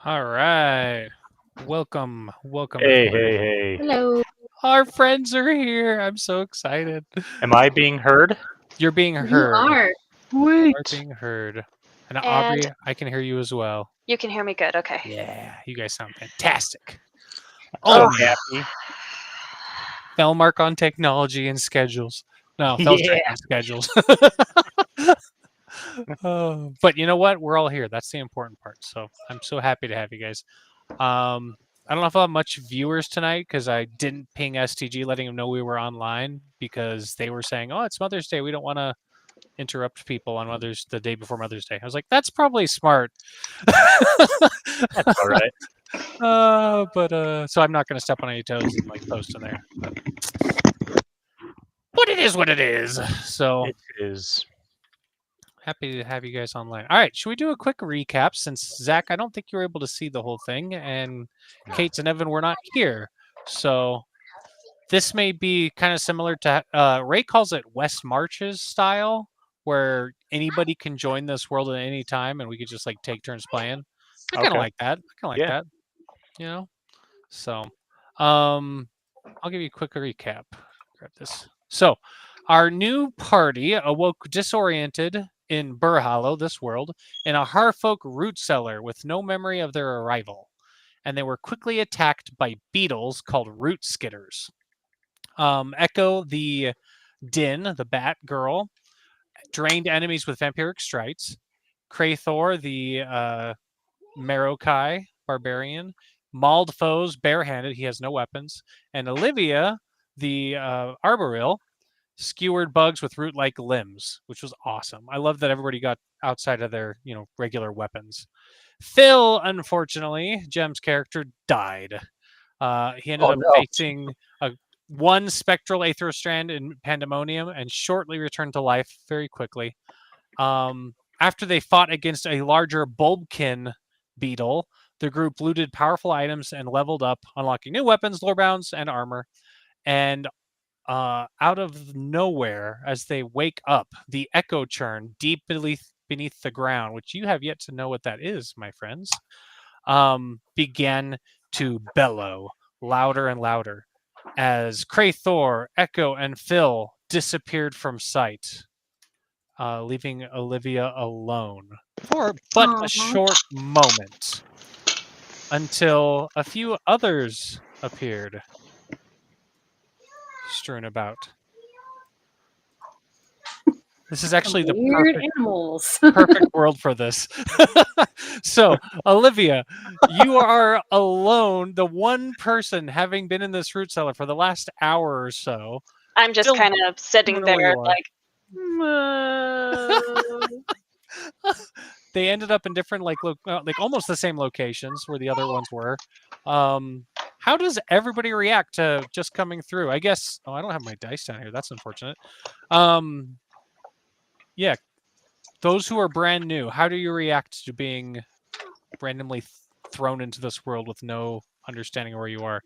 All right. Welcome, Hey, everybody. hey, hey. Hello. Our friends are here. I'm so excited. Am I being heard? You're being You heard. are. You are Sweet. being heard. And And Aubrey, I can hear you as well. you can hear me good. Okay. Yeah, you guys sound fantastic. So Oh, happy. Fellmark on technology and schedules. No, Yeah. Fellstream on schedules. But you know what? We're all here. That's the important part. So I'm so happy to have you guys. I don't know if I'll have much viewers tonight because I didn't ping STG letting them know we were online because they were saying, "Oh, it's Mother's Day. We don't want to interrupt people on the day before Mother's Day." I was like, "That's probably smart." That's all right. So I'm not going to step on any toes and like post in there. But it is what it is. So It is. happy to have you guys online. All right, should we do a quick recap since Zach, I don't think you were able to see the whole thing, and Kate and Evan were not here. So this may be kind of similar to Ray calls it West Marches style, where anybody can join this world at any time, and we could just like take turns playing. I kind of Okay. like that. I kind of like Yeah. that. You know. So, I'll give you a quick recap. Grab this. So, our new party awoke disoriented in Burrhollow, this world, in a Harfolk root cellar with no memory of their arrival, and they were quickly attacked by beetles called root skitters. Echo the Din, the Bat Girl, drained enemies with vampiric strikes. Krathor, the Marokai barbarian, mauled foes barehanded. He has no weapons. And Olivia, the Arboril, skewered bugs with root-like limbs, which was awesome. I love that everybody got outside of their regular weapons. Phil, unfortunately, Jem's character died. He ended Oh up no. facing one spectral aether strand in Pandemonium and shortly returned to life very quickly. After they fought against a larger bulbkin beetle, the group looted powerful items and leveled up, unlocking new weapons, lore bounds, and armor. And out of nowhere, as they wake up, the Echochurn deep beneath the ground, which you have yet to know what that is, my friends, began to bellow louder and louder as Krathor, Echo, and Phil disappeared from sight, leaving Olivia alone for but a short moment until a few others appeared strewn about. This is actually the Weird animals. perfect world for this. So, Olivia, you are alone, the one person having been in this root cellar for the last hour or so. I'm just Still kind of sitting don't know where there you are. like, They ended up in different like almost the same locations where the other ones were. How does everybody react to just coming through? I guess I don't have my dice down here. That's unfortunate. Yeah, those who are brand new, how do you react to being randomly thrown into this world with no understanding of where you are?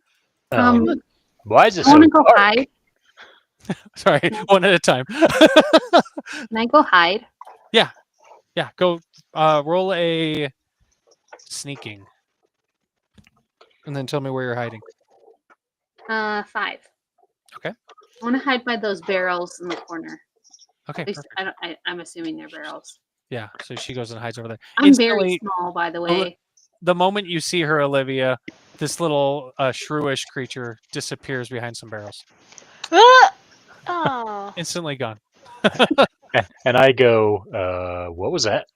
Why is it I want so to go dark? hide. Sorry, one at a time. Can I go hide? Yeah, go roll a sneaking. And then tell me where you're hiding. 5. Okay. I want to hide by those barrels in the corner. Okay, At least perfect. I'm assuming they're barrels. Yeah, so she goes and hides over there. I'm very Instantly, small, by the way. the moment you see her, Olivia, this little shrewish creature disappears behind some barrels. oh, Instantly gone. And I go, what was that?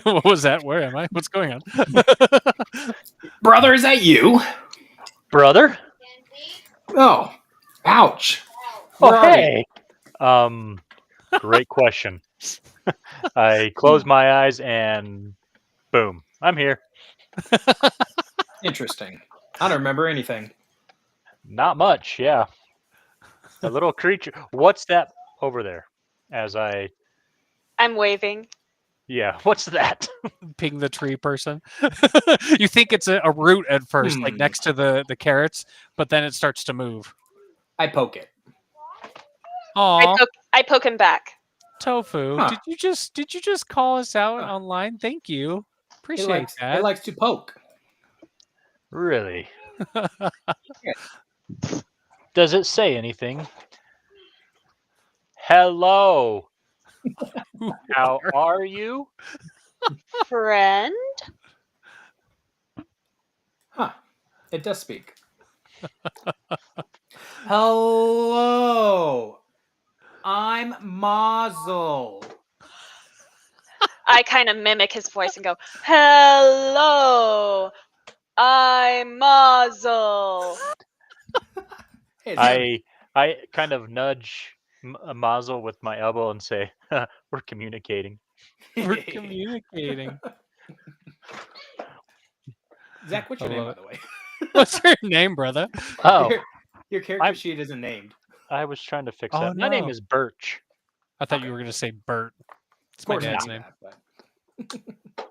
What was that? Where am I? What's going on? Brother, is that you? Brother? Oh, ouch. Oh, Where are you? hey. Great question. I close my eyes and boom, I'm here. Interesting. I don't remember anything. Not much, yeah. A little creature. What's that over there? I'm waving. Yeah, what's that? Ping the tree person. You think it's a root at first, like next to the carrots, but then it starts to move. I poke it. Aw, I poke him back. Tofu, Huh. did you just call us out online? Thank you. Appreciate It that. likes to poke. Really? Does it say anything? Hello. How are you? Friend? Huh. It does speak. Hello. I'm Mazel. I kind of mimic his voice and go, hello, I'm Mazel. Hey, it's him. I kind of nudge Mazel with my elbow and say, "We're communicating." We're communicating. Zach, what's I your name, love by the way? What's your name, brother? Oh, Your character sheet isn't named. I was trying to fix Oh, that. My name no. is Birch. I thought Okay. you were going to say Bert. It's Of my course, I dad's knew name. that,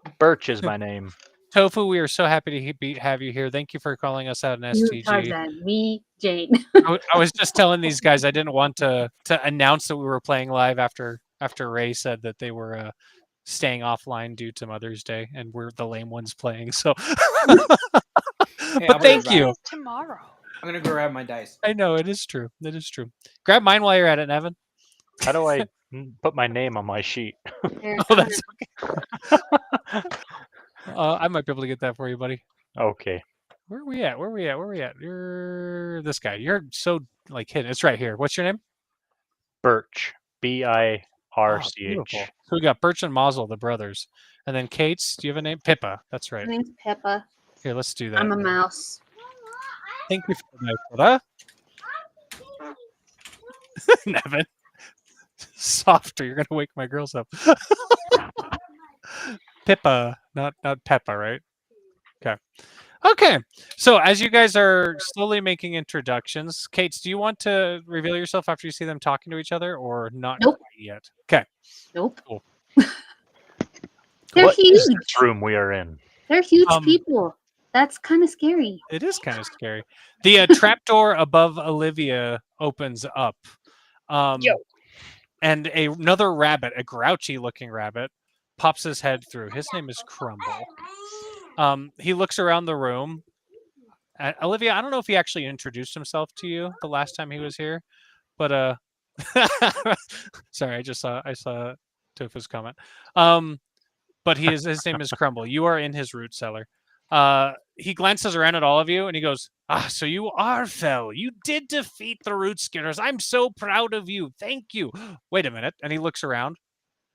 but Birch is my name. Tofu, we are so happy to have you here. Thank you for calling us out in You, STG. Tarzan, me, Jane. I was just telling these guys I didn't want to announce that we were playing live after Ray said that they were staying offline due to Mother's Day, and we're the lame ones playing. So, Hey, but I'm thank gonna you. Tomorrow. I'm gonna go grab my dice. I know it is true. It is true. Grab mine while you're at it, Evan. How do I put my name on my sheet? There, Oh, that's okay. I might be able to get that for you, buddy. Okay. Where are we at? Where are we at? Where are we at? You're this guy. You're so like hidden. It's right here. What's your name? Birch. Oh, Birch. beautiful. So we got Birch and Mazel, the brothers. And then Kate's, do you have a name? Pippa. That's right. my name's Peppa. Here, let's do that. I'm a mouse. Thank you for the brother. Nevin. Softer. You're gonna wake my girls up. Pippa, not Peppa, right? Okay. Okay. So as you guys are slowly making introductions, Kate, do you want to reveal yourself after you see them talking to each other, or not Nope. quite yet? Okay. Nope. Cool. They're What huge. is this room we are in? They're huge Um, people. That's kind of scary. It is kind of scary. The trapdoor above Olivia opens up. Yo. And another rabbit, a grouchy-looking rabbit, pops his head through. His name is Crumble. He looks around the room. Olivia, I don't know if he actually introduced himself to you the last time he was here, but sorry, I saw Tofu's comment. But his name is Crumble. You are in his root cellar. He glances around at all of you and he goes, so you are Fell. You did defeat the root skinners. I'm so proud of you. Thank you. Wait a minute. And he looks around.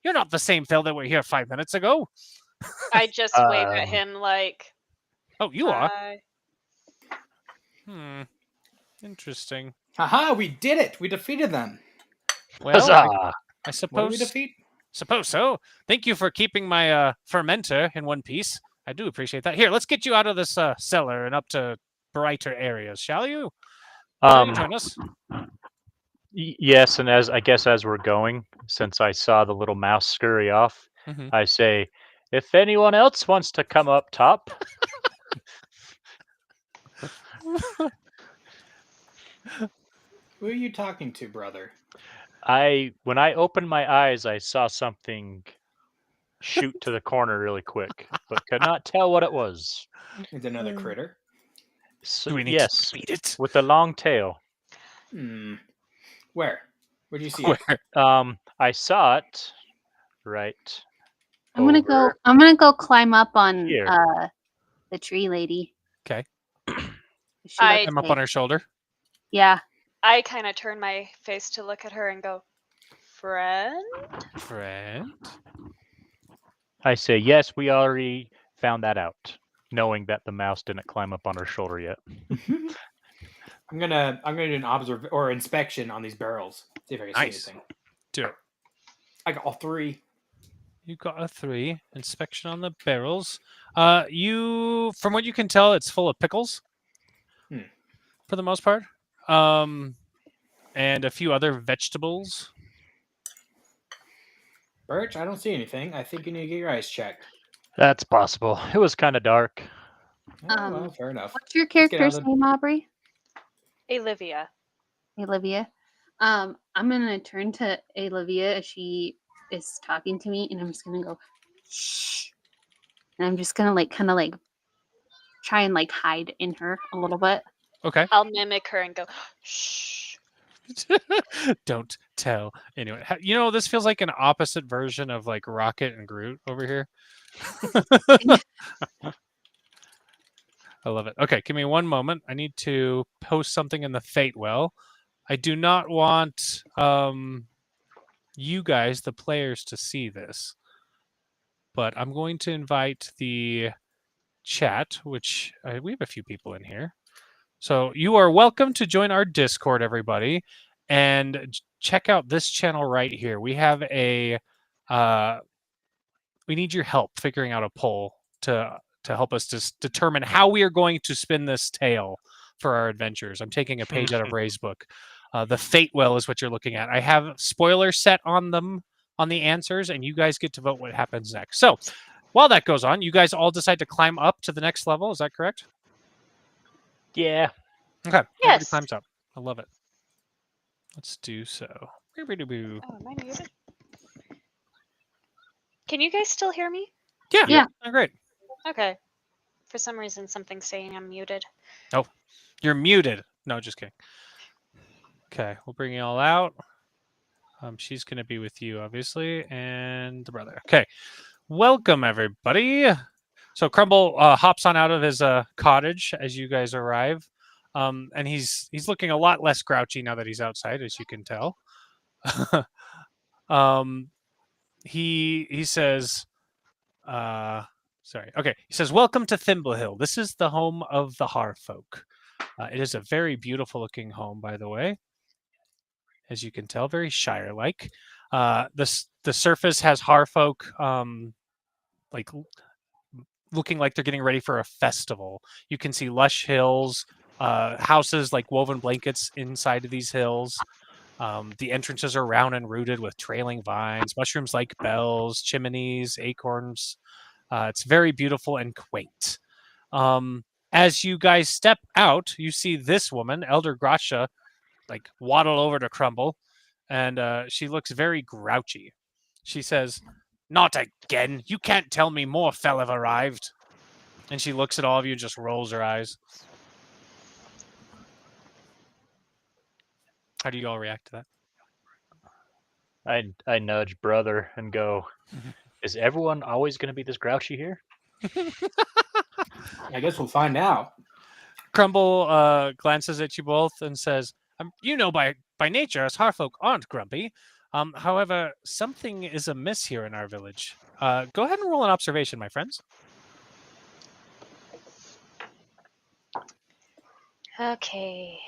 You're not the same Fell that were here 5 minutes ago. I just wave at him like, Oh, you are? "Hi." Interesting. Haha, we did it! We defeated them. Well, Huzzah! I What did suppose we defeat? Suppose so. Thank you for keeping my fermenter in one piece. I do appreciate that. Here, let's get you out of this cellar and up to brighter areas, shall you? Shall you join us? Yes, and as we're going, since I saw the little mouse scurry off, Mhm. I say, if anyone else wants to come up top, Who are you talking to, brother? when I opened my eyes, I saw something shoot to the corner really quick, but could not tell what it was. Is it another critter? So, Do we need yes, to beat it? with a long tail. Where? Where do you see it? Where? I saw it right I'm gonna go. over I'm gonna go climb up on here. the tree lady. Okay. She I- looks I'm up big. on her shoulder. Yeah. I kind of turn my face to look at her and go, friend? Friend. I say, yes, we already found that out, knowing that the mouse didn't climb up on her shoulder yet. I'm gonna do an inspection on these barrels. See if I can Nice. see anything. Do it. I got all 3. You got a 3. Inspection on the barrels. From what you can tell, it's full of pickles. For the most part. And a few other vegetables. Birch, I don't see anything. I think you need to get your eyes checked. That's possible. It was kind of dark. Oh, well, fair enough. What's your Let's get out character's of name, Aubrey? Olivia. Olivia. I'm gonna turn to Olivia as she is talking to me, and I'm just gonna go, shh. And I'm just gonna kind of try and like hide in her a little bit. Okay. I'll mimic her and go, shh. Don't tell anyone. You know, this feels like an opposite version of like Rocket and Groot over here. I love it. Okay, give me one moment. I need to post something in the Fate Well. I do not want you guys, the players, to see this, but I'm going to invite the chat, which we have a few people in here. So you are welcome to join our Discord, everybody, and check out this channel right here. We have a we need your help figuring out a poll to help us to determine how we are going to spin this tale for our adventures. I'm taking a page out of Ray's book. The Fate Well is what you're looking at. I have spoilers set on them on the answers, and you guys get to vote what happens next. So while that goes on, you guys all decide to climb up to the next level. Is that correct? Yeah. Okay. Everybody Yes. climbs up. I love it. Let's do so. Oh, am I muted? Can you guys still hear me? Yeah. Yeah. Oh, great. Okay. For some reason, something's saying I'm muted. You're muted. No, just kidding. Okay, we'll bring you all out. She's going to be with you, obviously, and the brother. Okay. Welcome, everybody. So Crumble hops on out of his cottage as you guys arrive. And he's looking a lot less grouchy now that he's outside, as you can tell. He says, sorry. Okay. He says, "Welcome to Thimblehill. This is the home of the Harfolk. It is a very beautiful looking home, by the way. As you can tell, very Shire-like. The surface has Harfolk like looking like they're getting ready for a festival. You can see lush hills, houses like woven blankets inside of these hills. The entrances are round and rooted with trailing vines, mushrooms like bells, chimneys, acorns. It's very beautiful and quaint. As you guys step out, you see this woman, Elder Gracia, like waddle over to Crumble, and she looks very grouchy. She says, "Not again! You can't tell me more fell have arrived." And she looks at all of you and just rolls her eyes. How do you all react to that? I nudge brother and go, is everyone always going to be this grouchy here? I guess we'll find out. Crumble glances at you both and says, "You know, by nature, us Harfolk aren't grumpy. However, something is amiss here in our village. Go ahead and roll an observation, my friends." Okay.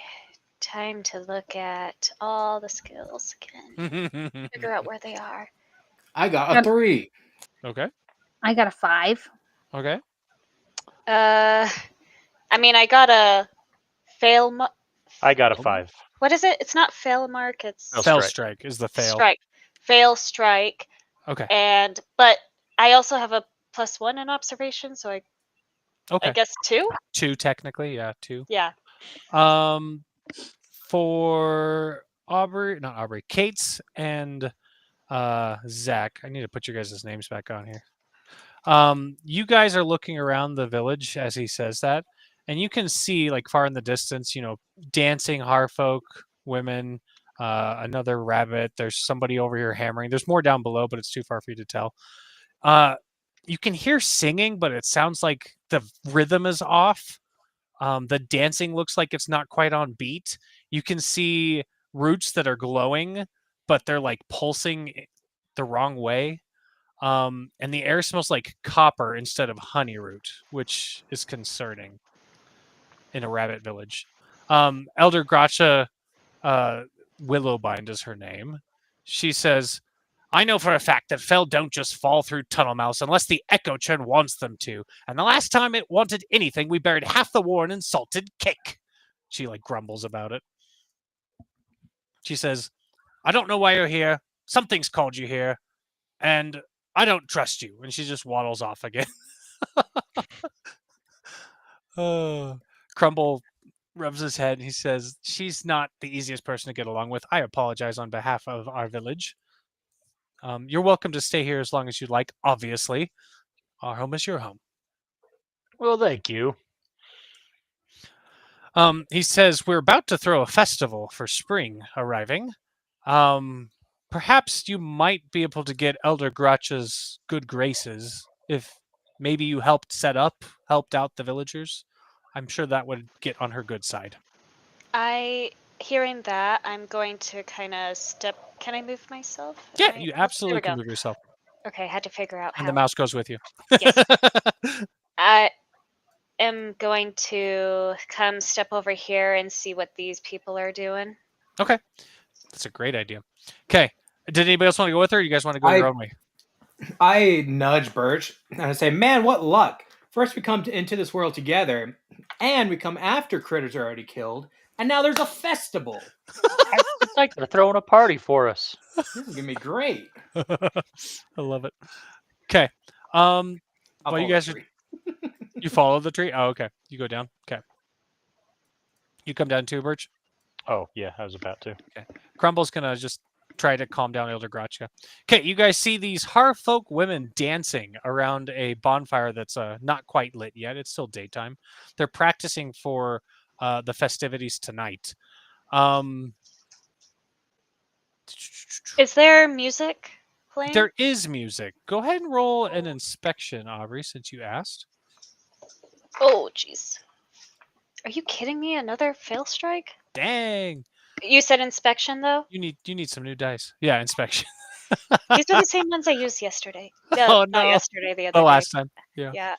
Time to look at all the skills again. Figure out where they are. I got a 3. Okay. I got a 5. Okay. I mean, I got a fail. I got a 5. What is it? It's not fail mark. It's Fail Fell strike. strike is the fail. strike. Fail strike. Okay. But I also have a +1 in observation, so I Okay. guess 2. 2 technically, yeah, 2. Yeah. For not Aubrey, Kate's and Zach. I need to put your guys' names back on here. You guys are looking around the village as he says that, and you can see, like, far in the distance, dancing Harfolk women, another rabbit. There's somebody over here hammering. There's more down below, but it's too far for you to tell. You can hear singing, but it sounds like the rhythm is off. The dancing looks like it's not quite on beat. You can see roots that are glowing, but they're like pulsing the wrong way. And the air smells like copper instead of honey root, which is concerning in a rabbit village. Elder Gracia Willowbind is her name. She says, "I know for a fact that Fell don't just fall through tunnel mouths unless the Echochurn wants them to. And the last time it wanted anything, we buried half the war in insulted cake." She grumbles about it. She says, "I don't know why you're here. Something's called you here. And I don't trust you." And she just waddles off again. Crumble rubs his head and he says, "She's not the easiest person to get along with. I apologize on behalf of our village. You're welcome to stay here as long as you'd like, obviously. Our home is your home." Well, thank you. He says, we're about to throw a festival for spring arriving. Perhaps you might be able to get Elder Gratcha's good graces if maybe you helped out the villagers. I'm sure that would get on her good side. Hearing that, I'm going to kind of step. Can I move myself? Yeah, Am I- you There absolutely we can go. move yourself. Okay, I had to figure out And how. the mouse goes with you. Yes. I am going to come step over here and see what these people are doing. Okay. That's a great idea. Okay. Did anybody else want to go with her, or you guys want to go your own way? I nudge Birch and I say, "Man, what luck! First we come into this world together, and we come after critters are already killed, and now there's a festival. It's like they're throwing a party for us. This is gonna be great." I love it. Okay. I'll Well, you follow guys the are, tree. you follow the tree? Oh, okay. You go down. Okay. You come down too, Birch? Oh, yeah, I was about to. Crumble's gonna just try to calm down Elder Gratcha. Okay, you guys see these Harfolk women dancing around a bonfire that's not quite lit yet. It's still daytime. They're practicing for the festivities tonight. Is there music playing? There is music. Go ahead and roll an inspection, Aubrey, since you asked. Oh, jeez. Are you kidding me? Another fail strike? Dang. You said inspection, though? You need some new dice. Yeah, inspection. These are the same ones I used yesterday. Oh, Not no. yesterday, the other The day. last time. Yeah. Yeah.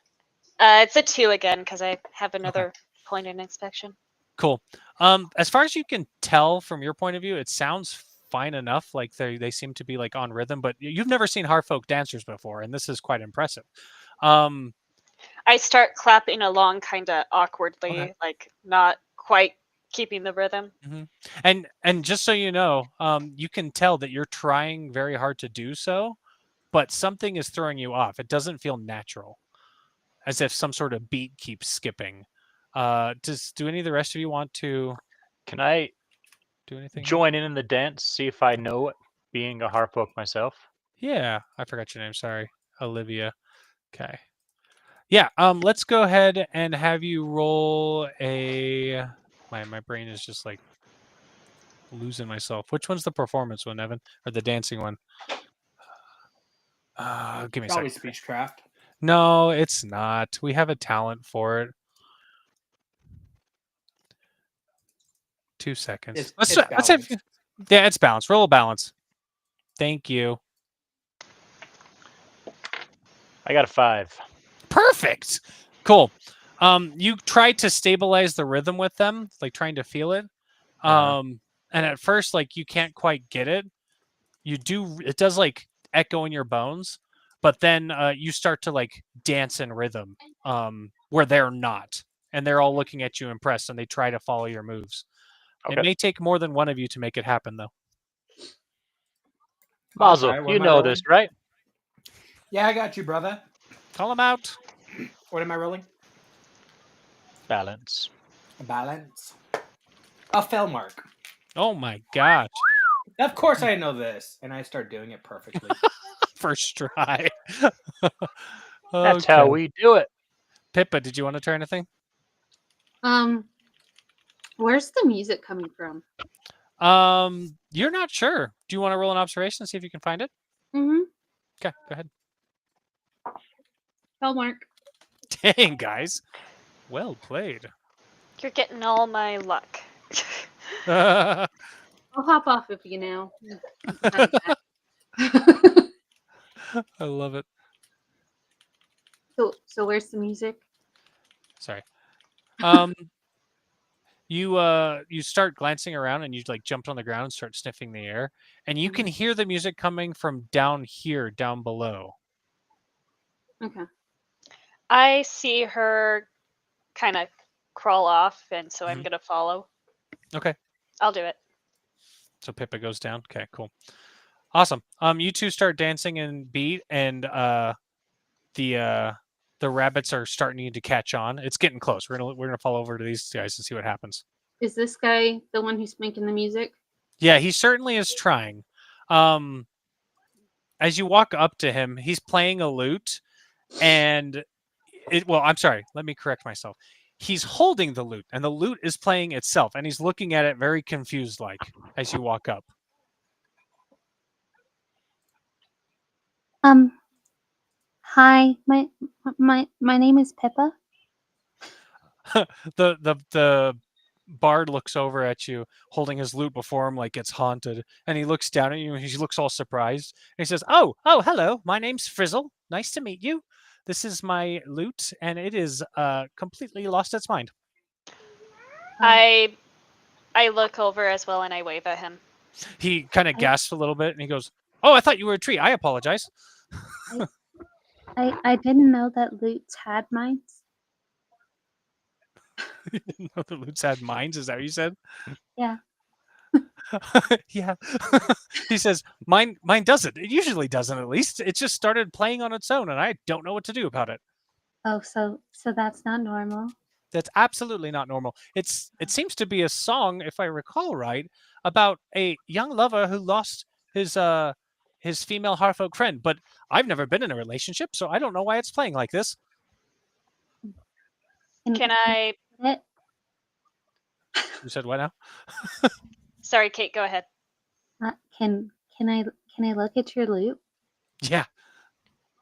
It's a 2 again, because I have another point in inspection. Cool. As far as you can tell from your point of view, it sounds fine enough. Like they seem to be like on rhythm, but you've never seen Harfolk dancers before, and this is quite impressive. I start clapping along kind of awkwardly, Okay. like not quite keeping the rhythm. And just so you know, you can tell that you're trying very hard to do so, but something is throwing you off. It doesn't feel natural, as if some sort of beat keeps skipping. Do any of the rest of you want to Can I do anything? join in the dance, see if I know it, being a Harfolk myself? Yeah, I forgot your name. Sorry, Olivia. Okay. Yeah. Let's go ahead and have you roll a. My brain is just like losing myself. Which one's the performance one, Evan, or the dancing one? Give me a Probably second. speechcraft. No, it's not. We have a talent for it. 2 seconds. Let's have. balanced. Yeah, it's balanced. Roll a balance. Thank you. I got a 5. Perfect. Cool. You try to stabilize the rhythm with them, like trying to feel it. And at first, like you can't quite get it. You do. It does like echo in your bones, but then you start to like dance in rhythm, where they're not, and they're all looking at you impressed, and they try to follow your moves. Okay. It may take more than one of you to make it happen, though. Mazel, Alright, what you am I know rolling? this, right? Yeah, I got you, brother. Call them out. What am I rolling? Balance. A balance. A fell mark. Oh my gosh! Of course I know this, and I start doing it perfectly. First try. That's how Okay. we do it. Pippa, did you want to try anything? Where's the music coming from? You're not sure. Do you want to roll an observation and see if you can find it? Mm-hmm. Okay, go ahead. Fell mark. Dang, guys. Well played. You're getting all my luck. I I'll hop off of you now. love it. So where's the music? Sorry. You start glancing around and you like jump on the ground and start sniffing the air, and you can hear the music coming from down here, down below. Okay. I see her kind of crawl off, and so I'm Mhm. going to follow. Okay. I'll do it. So Pippa goes down. Okay, cool. Awesome. You two start dancing in beat, and the rabbits are starting to catch on. It's getting close. We're gonna fall over to these guys and see what happens. Is this guy the one who's making the music? Yeah, he certainly is trying. As you walk up to him, he's playing a lute, and well, I'm sorry. Let me correct myself. he's holding the lute, and the lute is playing itself, and he's looking at it very confused, like as you walk up. Hi, my name is Pippa. The bard looks over at you, holding his lute before him like it's haunted, and he looks down at you, and he looks all surprised. And he says, "Oh, hello. My name's Frizzle. Nice to meet you. This is my lute, and it is completely lost its mind." I look over as well and I wave at him. He kind of gasps a little bit, and he goes, "Oh, I thought you were a tree. I apologize." I didn't know that lutes had minds. You didn't know the lutes had minds? Is that what you said? Yeah. Yeah. He says, mine doesn't. It usually doesn't, at least. It just started playing on its own, and I don't know what to do about it. Oh, so that's not normal. That's absolutely not normal. It seems to be a song, if I recall right, about a young lover who lost his female Harfolk friend. But I've never been in a relationship, so I don't know why it's playing like this. Can I? It? You said what now? Sorry, Kate. Go ahead. Can I look at your lute? Yeah.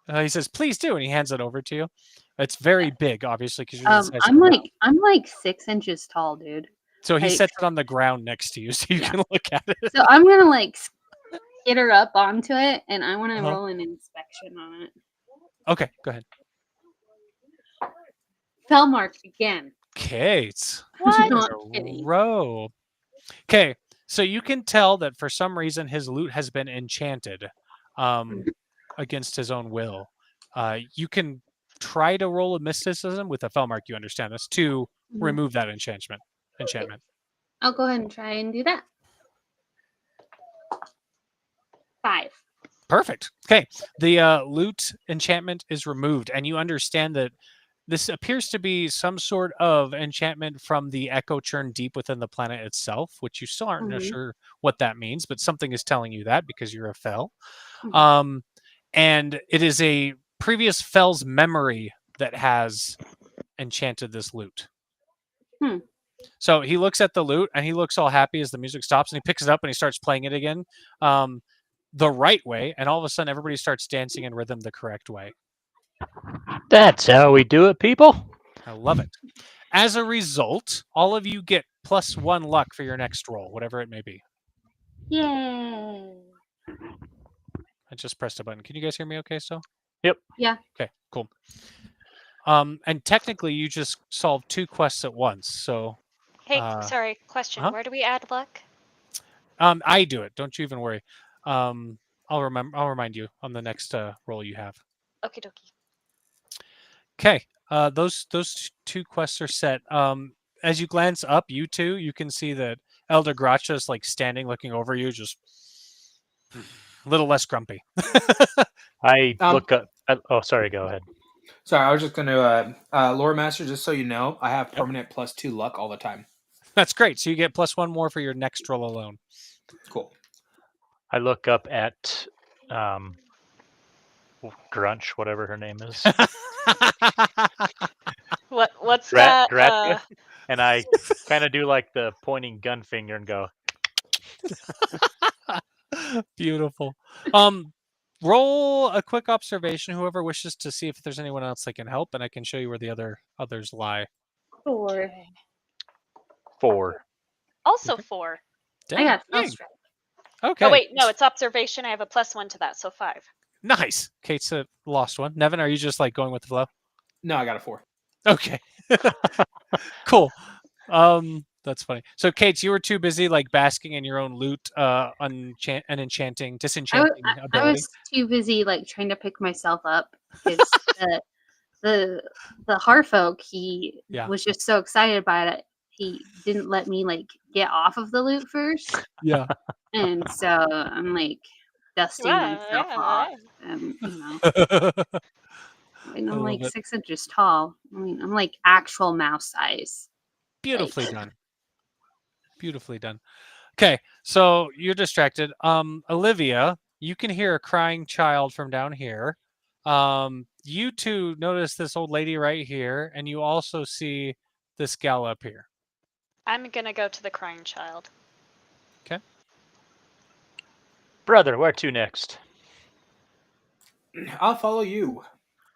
He says, "Please do," and he hands it over to you. It's very big, obviously, because you're the size of a round. I'm like 6 inches tall, dude. So he like- sets it on the ground next to you, so you can look at it. So I'm gonna like get her up onto it, and I want to Uh-huh. roll an inspection on it. Okay, go ahead. Fell mark again. Kate. What? Not A kidding. row. Okay, so you can tell that for some reason his lute has been enchanted against his own will. You can try to roll a mysticism with a fell mark, you understand this, to remove that enchantment. I'll go ahead and try and do that. 5. Perfect. Okay, the lute enchantment is removed, and you understand that this appears to be some sort of enchantment from the Echochurn deep within the planet itself, which you still aren't sure what that means, but something is telling you that because you're a fell. And it is a previous fell's memory that has enchanted this lute. So he looks at the lute, and he looks all happy as the music stops, and he picks it up and he starts playing it again the right way, and all of a sudden everybody starts dancing in rhythm the correct way. That's how we do it, people. I love it. As a result, all of you get +1 luck for your next roll, whatever it may be. Yay! I just pressed a button. Can you guys hear me okay still? Yep. Yeah. Okay, cool. And technically you just solved 2 quests at once. So Hey, sorry. Question. uh-huh. Where do we add luck? I do it. Don't you even worry. I'll remind you on the next roll you have. Okie dokie. Okay. Those 2 quests are set. As you glance up, you two, you can see that Elder Gracia is like standing looking over you, just a little less grumpy. I look up. Oh, sorry. Go ahead. Sorry, I was just going to Lore Master. Just so you know, I have permanent +2 luck all the time. That's great. So you get +1 more for your next roll alone. Cool. I look up at Grunch, whatever her name is. What's that? Gratia, and I kind of do like the pointing gun finger and go. Beautiful. Roll a quick observation. Whoever wishes to see if there's anyone else that can help, and I can show you where the others lie. 4. 4. Also 4. I got Dang. strike. Okay. Oh wait, no, it's observation. I have a +1 to that, so 5. Nice. Kate's a lost one. Nevin, are you just like going with the flow? No, I got a 4. Okay. Cool. That's funny. So, Kate, you were too busy like basking in your own loot, disenchanting I ability. was too busy like trying to pick myself up because the Harfolk he was just so excited about it. He didn't let me like get off of the loot first, Yeah. and so I'm like dusting myself off, and and I'm like 6 inches tall. I mean, I'm like actual mouse size. Beautifully done. Beautifully done. Okay, so you're distracted. Olivia, you can hear a crying child from down here. You two notice this old lady right here, and you also see this gal up here. I'm gonna go to the crying child. Brother, where to next? I'll follow you.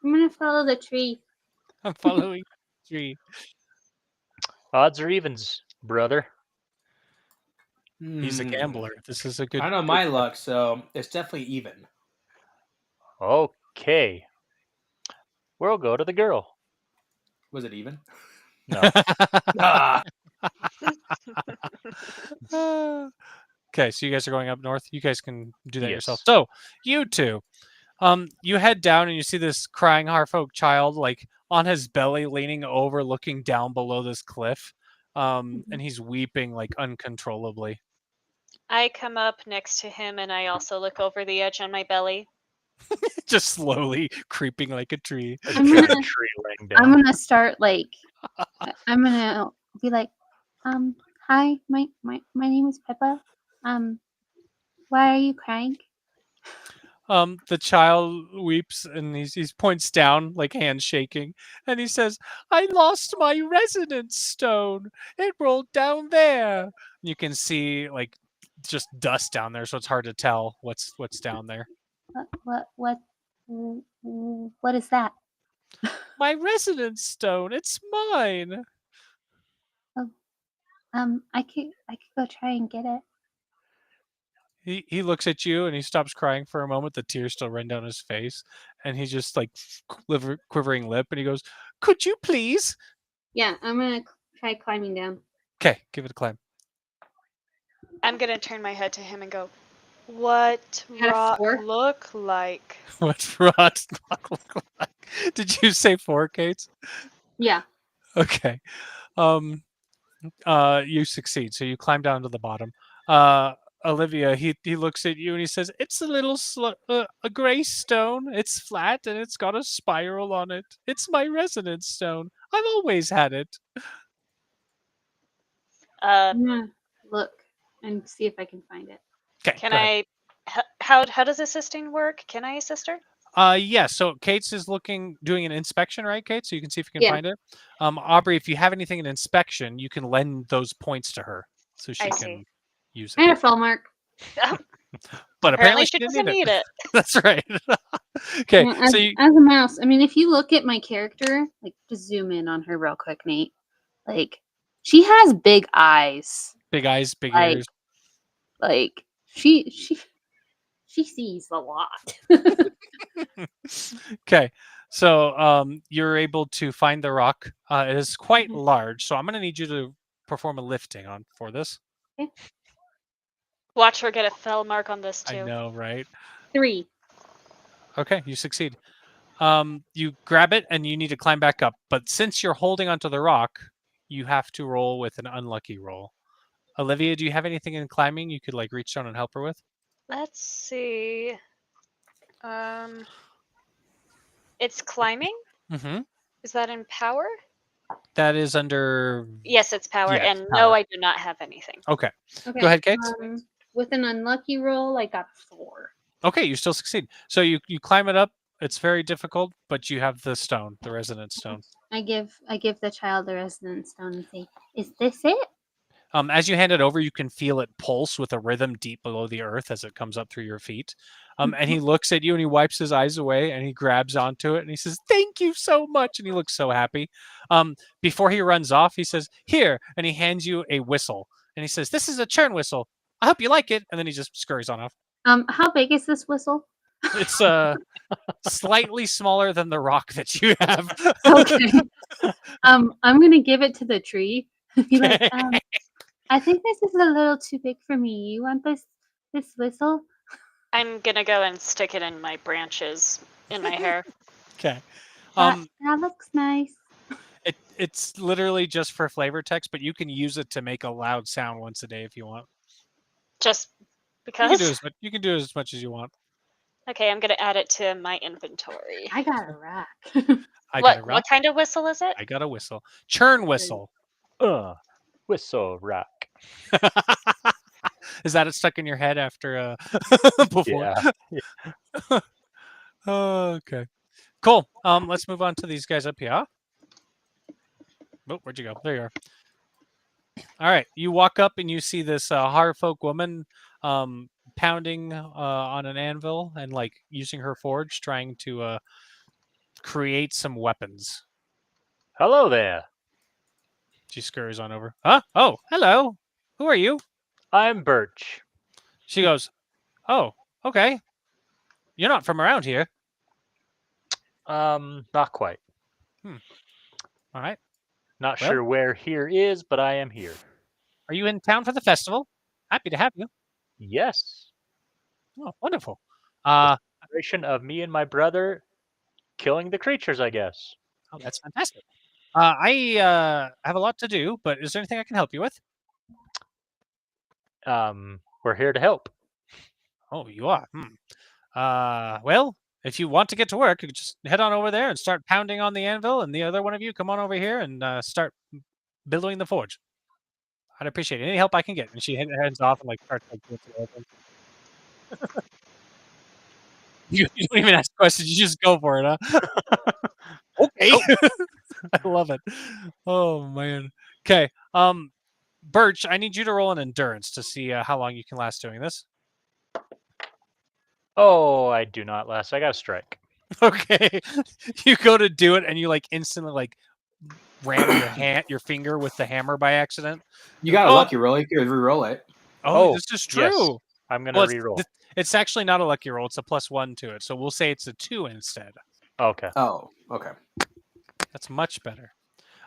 I'm gonna follow the tree. I'm following the tree. Odds or evens, brother? He's a gambler. This is a good. I know my luck, so it's definitely even. Okay. We'll go to the girl. Was it even? No. Ah, Okay, so you guys are going up north. You guys can do that yourself. Yes. So you two, you head down and you see this crying Harfolk child like on his belly, leaning over, looking down below this cliff, and he's weeping like uncontrollably. I come up next to him and I also look over the edge on my belly. Just slowly creeping like a tree. A I'm giant gonna- tree laying I'm down. gonna start like I'm gonna be like, hi, my name is Peppa. Why are you crying? The child weeps and he points down, like hands shaking, and he says, "I lost my resonance stone. It rolled down there." You can see like just dust down there, so it's hard to tell what's down there. What is that? My resonance stone. It's mine. I could go try and get it. He looks at you and he stops crying for a moment. The tears still run down his face, and he's just like quivering lip, and he goes, "Could you please?" Yeah, I'm gonna try climbing down. Okay, give it a climb. I'm gonna turn my head to him and go, "What Got a rot 4? look like?" What's rot look like? Did you say 4, Kate? Yeah. Okay. You succeed. So you climb down to the bottom. Olivia, he looks at you and he says, "It's a little a gray stone. It's flat and it's got a spiral on it. It's my resonance stone. I've always had it." I'm gonna look and see if I can find it. Okay. Can go ahead. how does assisting work? Can I assist her? Yeah. So Kate's is doing an inspection, right, Kate? So you can see if you can Yeah. find it. Aubrey, if you have anything in inspection, you can lend those points to her so she I can see. use I had it. a fell mark. But apparently she doesn't didn't need it. That's right. Okay. Well, as, So you, as a mouse, I mean, if you look at my character, like just zoom in on her real quick, Nate. Like she has big eyes. big eyes, big Like- ears. Like she sees a lot. Okay. So you're able to find the rock. It is quite Mhm. large. So I'm going to need you to perform a lifting on for this. Watch her get a fell mark on this too. I know, right? 3. Okay, you succeed. You grab it and you need to climb back up. But since you're holding onto the rock, you have to roll with an unlucky roll. Olivia, do you have anything in climbing you could like reach down and help her with? Let's see. It's climbing. Mm-hmm. Is that in power? That is under. Yes, it's power. Yes, and power. no, I do not have anything. Okay. Okay. Go ahead, Kate. With an unlucky roll, I got 4. Okay, you still succeed. So you climb it up. It's very difficult, but you have the stone, the resonance stone. I give the child the resonance stone and say, "Is this it?" As you hand it over, you can feel it pulse with a rhythm deep below the earth as it comes up through your feet. And he looks at you and he wipes his eyes away and he grabs onto it and he says, "Thank you so much." And he looks so happy. Before he runs off, he says, "Here," and he hands you a whistle. And he says, "This is a churn whistle. I hope you like it." And then he just scurries on off. How big is this whistle? It's slightly smaller than the rock that you have. Okay. I'm gonna give it to the tree. Be like, I think this is a little too big for me. You want this whistle? I'm gonna go and stick it in my branches in my hair. Okay. That looks nice. It's literally just for flavor text, but you can use it to make a loud sound once a day if you want. Just You can because. do as much as you want. Okay, I'm gonna add it to my inventory. I got a rack. I got a What rock. kind of whistle is it? I got a whistle. Churn whistle. Whistle rock. Is that it stuck in your head after before? Yeah. Okay. Cool. Let's move on to these guys up here. Oh, where'd you go? There you are. All right, you walk up and you see this Harfolk woman pounding on an anvil and like using her forge, trying to create some weapons. Hello there. She scurries on over. Huh? Oh, hello. Who are you? I'm Birch. She goes, oh, okay. You're not from around here. Not quite. All right. Not Well- sure where here is, but I am here. Are you in town for the festival? Happy to have you. Yes. Oh, wonderful. Celebration of me and my brother killing the creatures, I guess. Oh, that's fantastic. I have a lot to do, but is there anything I can help you with? We're here to help. Oh, you are. Well, if you want to get to work, you could just head on over there and start pounding on the anvil, and the other one of you come on over here and start billowing the forge. I'd appreciate it. Any help I can get. And she heads off and like starts like doing some other things. You don't even ask questions. You just go for it, huh? Okay. I love it. Oh man. Okay. Birch, I need you to roll an endurance to see how long you can last doing this. Oh, I do not last. I got a strike. Okay. You go to do it and you like instantly like ram your finger with the hammer by accident. You got a lucky roll. You could re-roll it. Oh, Oh, this is yes. true. I'm gonna Well, reroll. It's actually not a lucky roll. It's a +1 to it. So we'll say it's a 2 instead. Okay. Oh, okay. That's much better.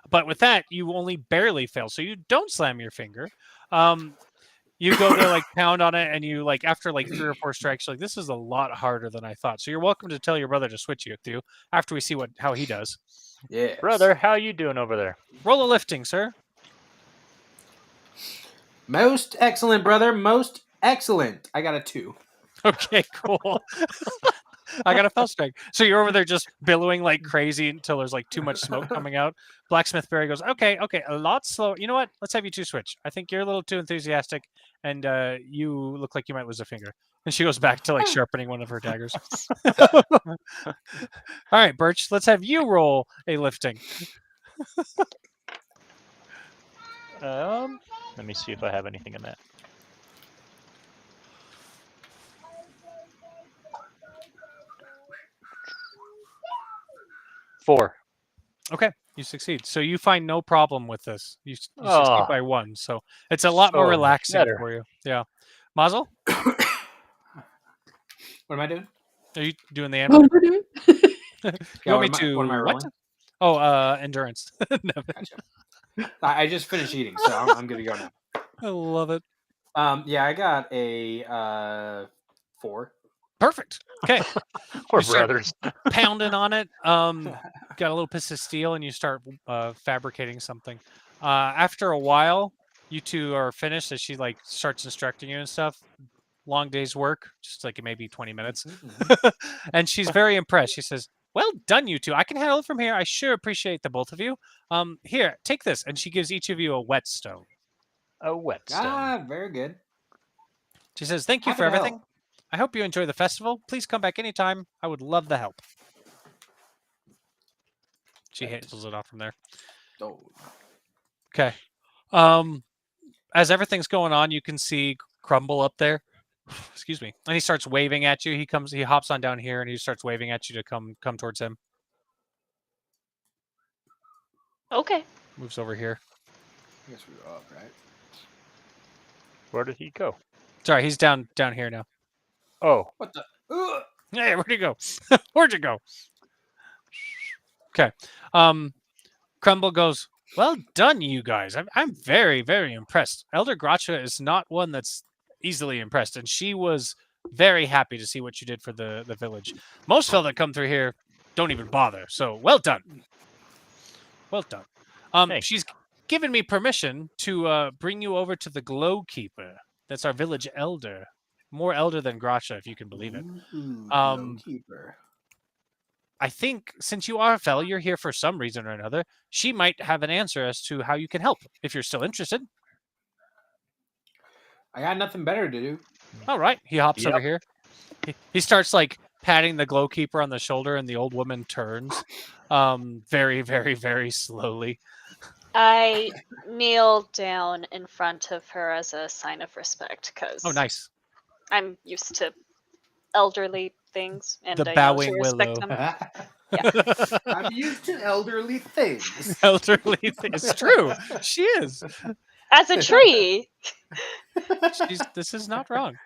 But with that, you only barely fail. So you don't slam your finger. You go to like pound on it, and you like after like 3 or 4 strikes, you're like, this is a lot harder than I thought. So you're welcome to tell your brother to switch you through after we see how he does. Yeah. Brother, how you doing over there? Roll a lifting, sir. Most excellent, brother. Most excellent. I got a 2. Okay, cool. I got a fell strike. So you're over there just billowing like crazy until there's like too much smoke coming out. Blacksmith Barry goes, okay, a lot slower. You know what? Let's have you two switch. I think you're a little too enthusiastic, and you look like you might lose a finger. And she goes back to like sharpening one of her daggers. All right, Birch, let's have you roll a lifting. Let me see if I have anything in that. Four. Okay, you succeed. So you find no problem with this. You succeed Oh, by 1. So it's a lot more so much relaxing better. for you. Yeah. Mazel, What am I doing? are you doing the animal? You Yeah, want me to what am I rolling? Oh, endurance. No. Gotcha. I just finished eating, so I'm good to go now. I love it. Yeah, I got a 4. Perfect. Okay. We're You start- brothers. Pounding on it. Got a little piece of steel, and you start fabricating something. After a while, you two are finished as she like starts instructing you and stuff. Long day's work, just like maybe 20 minutes. And she's very impressed. She says, well done, you two. I can handle it from here. I sure appreciate the both of you. Here, take this. And she gives each of you a whetstone. A whetstone. Ah, very good. She says, thank you Happy for to everything. help. I hope you enjoy the festival. Please come back anytime. I would love the help. She handles it off from there. Oh. Okay. As everything's going on, you can see Crumble up there. Excuse me. And he starts waving at you. He hops on down here and he starts waving at you to come towards him. Okay. Moves over here. I guess we're up, right? Where did he go? Sorry, he's down here now. Oh, What the? Ugh. Hey, where'd you go? Where'd you go? Okay. Crumble goes, well done, you guys. I'm very, very impressed. Elder Gracia is not one that's easily impressed, and she was very happy to see what you did for the village. Most fel that come through here don't even bother. So well done. Well done. Thanks. She's given me permission to bring you over to the Glow Keeper. That's our village elder. More elder than Gracia, if you can believe it. Ooh, keeper. I think since you are a fellow, you're here for some reason or another. She might have an answer as to how you can help, if you're still interested. I got nothing better to do. All right. He hops Yep. over here. He starts like patting the Glow Keeper on the shoulder, and the old woman turns very, very, very slowly. I kneel down in front of her as a sign of respect because Oh, nice. I'm used to elderly things and The I know to bowing respect willow. them. I'm used to elderly things. Elderly. It's true. She is. As a tree. This is not wrong.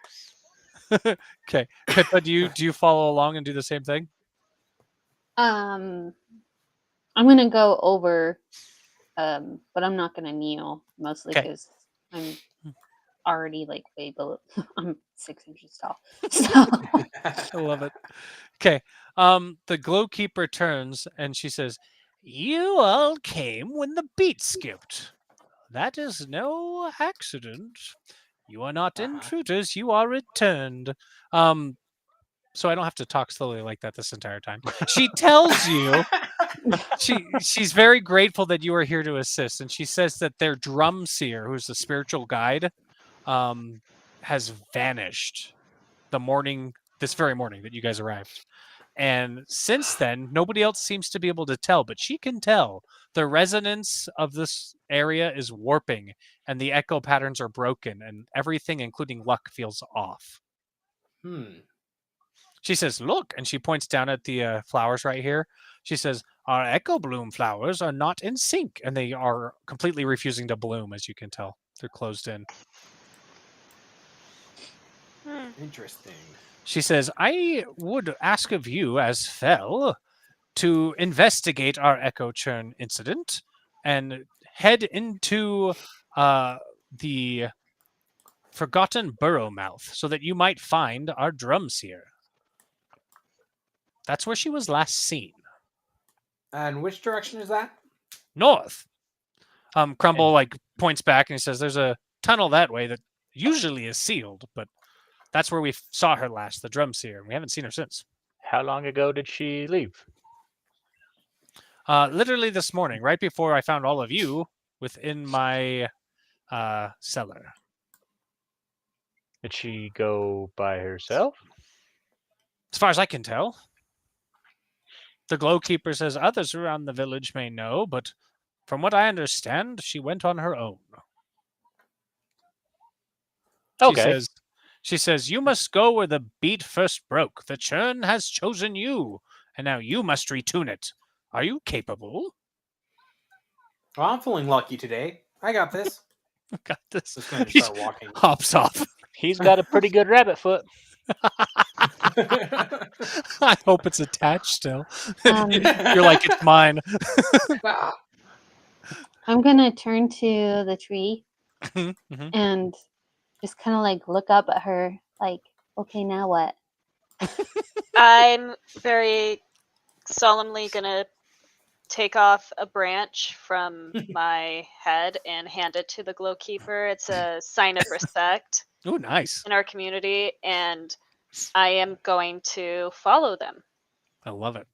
Okay, Pippa, do you follow along and do the same thing? I'm gonna go over, but I'm not gonna kneel, mostly 'Kay. because I'm already like way below. I'm 6 inches tall, so I love it. Okay. The glow keeper turns and she says, "You all came when the beat skipped. That is no accident. You are not intruders. You are returned." So I don't have to talk slowly like that this entire time. She tells you she's very grateful that you are here to assist, and she says that their drum seer, who's the spiritual guide, has vanished this very morning that you guys arrived. And since then, nobody else seems to be able to tell, but she can tell. The resonance of this area is warping, and the echo patterns are broken, and everything, including luck, feels off. She says, "Look," and she points down at the flowers right here. She says, "Our echo bloom flowers are not in sync, and they are completely refusing to bloom, as you can tell. They're closed in." Interesting. She says, "I would ask of you, as Fell, to investigate our Echochurn incident and head into the Forgotten Burrowmouth so that you might find our drum seer. That's where she was last seen. And which direction is that? North." Crumble like points back and he says, "There's a tunnel that way that usually is sealed, but that's where we saw her last, the drum seer, and we haven't seen her since." How long ago did she leave? Literally this morning, right before I found all of you within my cellar. Did she go by herself? As far as I can tell. The glow keeper says others around the village may know, but from what I understand, she went on her own. Okay. She says, "You must go where the beat first broke. The churn has chosen you, and now you must retune it. Are you capable?" Well, I'm feeling lucky today. I got this. Got this. Just going to He start walking. hops off. He's got a pretty good rabbit foot. I hope it's attached still. Um, You're like, "It's mine." I'm gonna turn to the tree Mhm. and just kind of like look up at her, like, okay, now what? I'm very solemnly gonna take off a branch from my head and hand it to the glow keeper. It's a sign of respect Oh, nice. in our community, and I am going to follow them. I love it.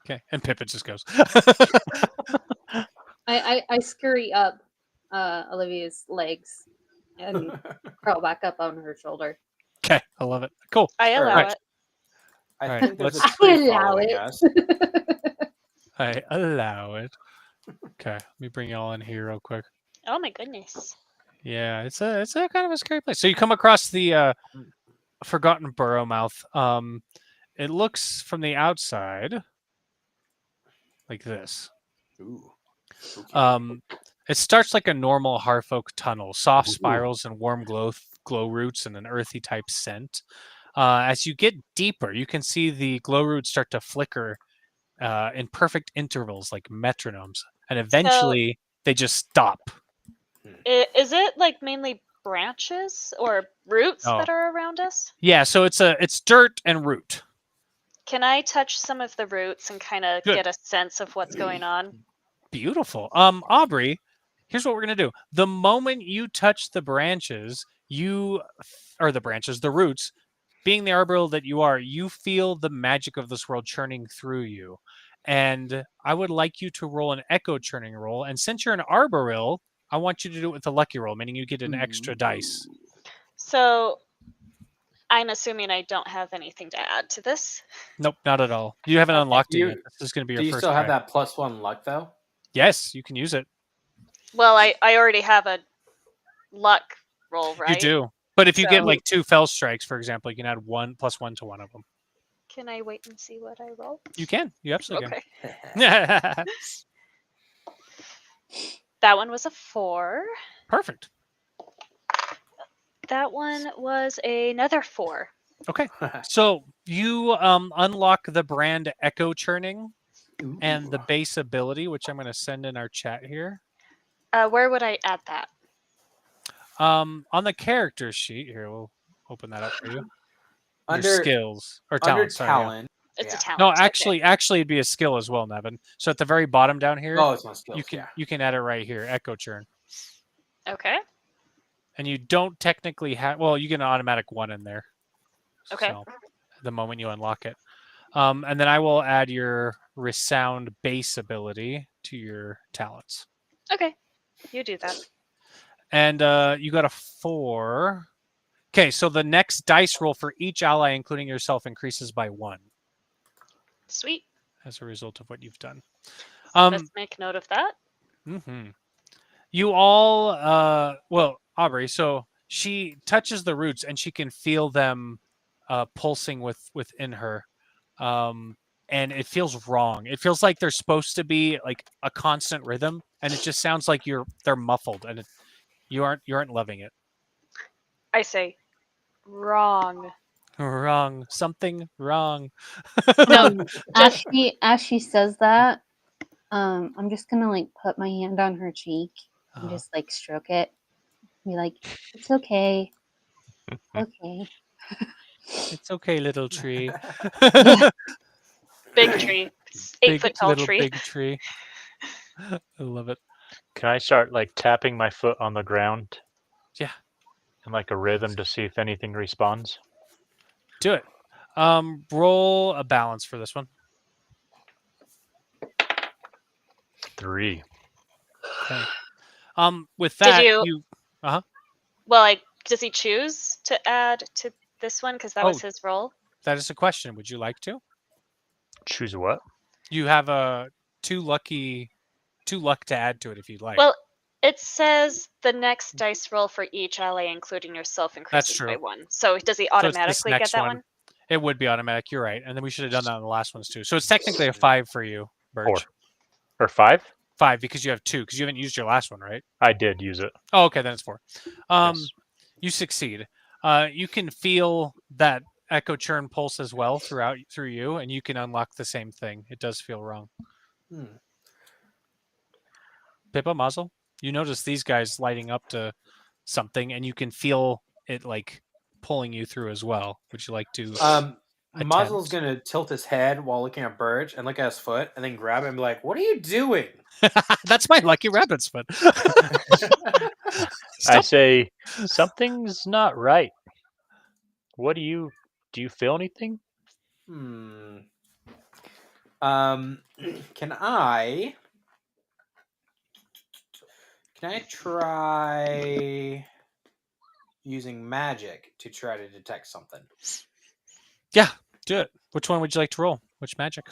Okay, and Pippin just goes. I scurry up Olivia's legs and crawl back up on her shoulder. Okay, I love it. Cool. I allow Alright. it. I Alright, think there's a let's- tree I allow following it. us. I allow it. Okay, let me bring y'all in here real quick. Oh my goodness. Yeah, it's a kind of a scary place. So you come across the Forgotten Burrowmouth. It looks from the outside like this. Ooh. It starts like a normal Harfolk tunnel, soft Ooh. spirals and warm glow roots and an earthy type scent. As you get deeper, you can see the glow roots start to flicker in perfect intervals like metronomes, and eventually they just stop. Is it like mainly branches or roots Oh. that are around us? Yeah, so it's dirt and root. Can I touch some of the roots and kind of Good. get a sense of what's going on? Beautiful. Aubrey, here's what we're gonna do. The moment you touch the branches, the roots, being the arboreal that you are, you feel the magic of this world churning through you. And I would like you to roll an echo churning roll. And since you're an arboreal, I want you to do it with a lucky roll, meaning you get an extra dice. So I'm assuming I don't have anything to add to this. Nope, not at all. You haven't Okay, unlocked it you- yet. This is going to be your Do you first still have try. that +1 luck though? Yes, you can use it. Well, I already have a luck roll, right? You do. But if you get So- like 2 fell strikes, for example, you can add 1 + 1 to one of them. Can I wait and see what I roll? You can. You absolutely Okay. can. That one was a 4. Perfect. That one was another 4. Okay. So you unlock the brand Echochurning and the base ability, which I'm going to send in our chat here. Where would I add that? On the character sheet here, we'll open that up for you. Under Under skills or under talent. Sorry, yeah. talent. It's a Yeah. talent. No, okay. actually, it'd be a skill as well, Nevin. So at the very bottom down here, Oh, it's my skills. you can add it right here, Echochurn, Okay. and you don't technically have. Well, you get an automatic 1 in there. Okay. So, the moment you unlock it, and then I will add your resound base ability to your talents. Okay. You do that. And you got a 4. Okay, so the next dice roll for each ally, including yourself, increases by 1 Sweet. as a result of what you've done. Let's make note of that. Mm-hmm. You all, well, Aubrey. So she touches the roots and she can feel them pulsing within her, and it feels wrong. It feels like they're supposed to be like a constant rhythm, and it just sounds like they're muffled, and you aren't loving it. I say, wrong. Wrong. Something wrong. No, As she says that, I'm just gonna like put my hand on her cheek and Uh-huh. just like stroke it. Be like, it's okay. Okay. It's okay, little tree. big tree. 8-foot tall little tree. big tree. I love it. Can I start like tapping my foot on the ground? Yeah. In like a rhythm to see if anything responds? Do it. Roll a balance for this one. 3. Okay. With that, you- Uh-huh. Well, does he choose to add to this one because that was his roll? That is a question. Would you like to? Choose what? You have a 2 luck to add to it if you'd like. Well, it says the next dice roll for each ally, including yourself, increases by true. 1. So does he So it's this automatically get next that one. one? It would be automatic. You're right. And then we should have done that on the last ones too. So it's technically a 5 for you, Birch. 4. Or 5? 5 because you have 2 because you haven't used your last one, right? I did use it. Oh, okay, then it's 4. Yes. You succeed. You can feel that Echochurn pulse as well through you, and you can unlock the same thing. It does feel wrong. Pippa, Mazel, you notice these guys lighting up to something, and you can feel it like pulling you through as well. Would you like to? Muzzle's gonna tilt his head while looking at Birch and look at his foot, and then grab him and be like, "What are you doing?" That's my lucky rabbit's foot. I say something's not right. What do you feel anything? Can I try using magic to try to detect something? Yeah, do it. Which one would you like to roll? Which magic?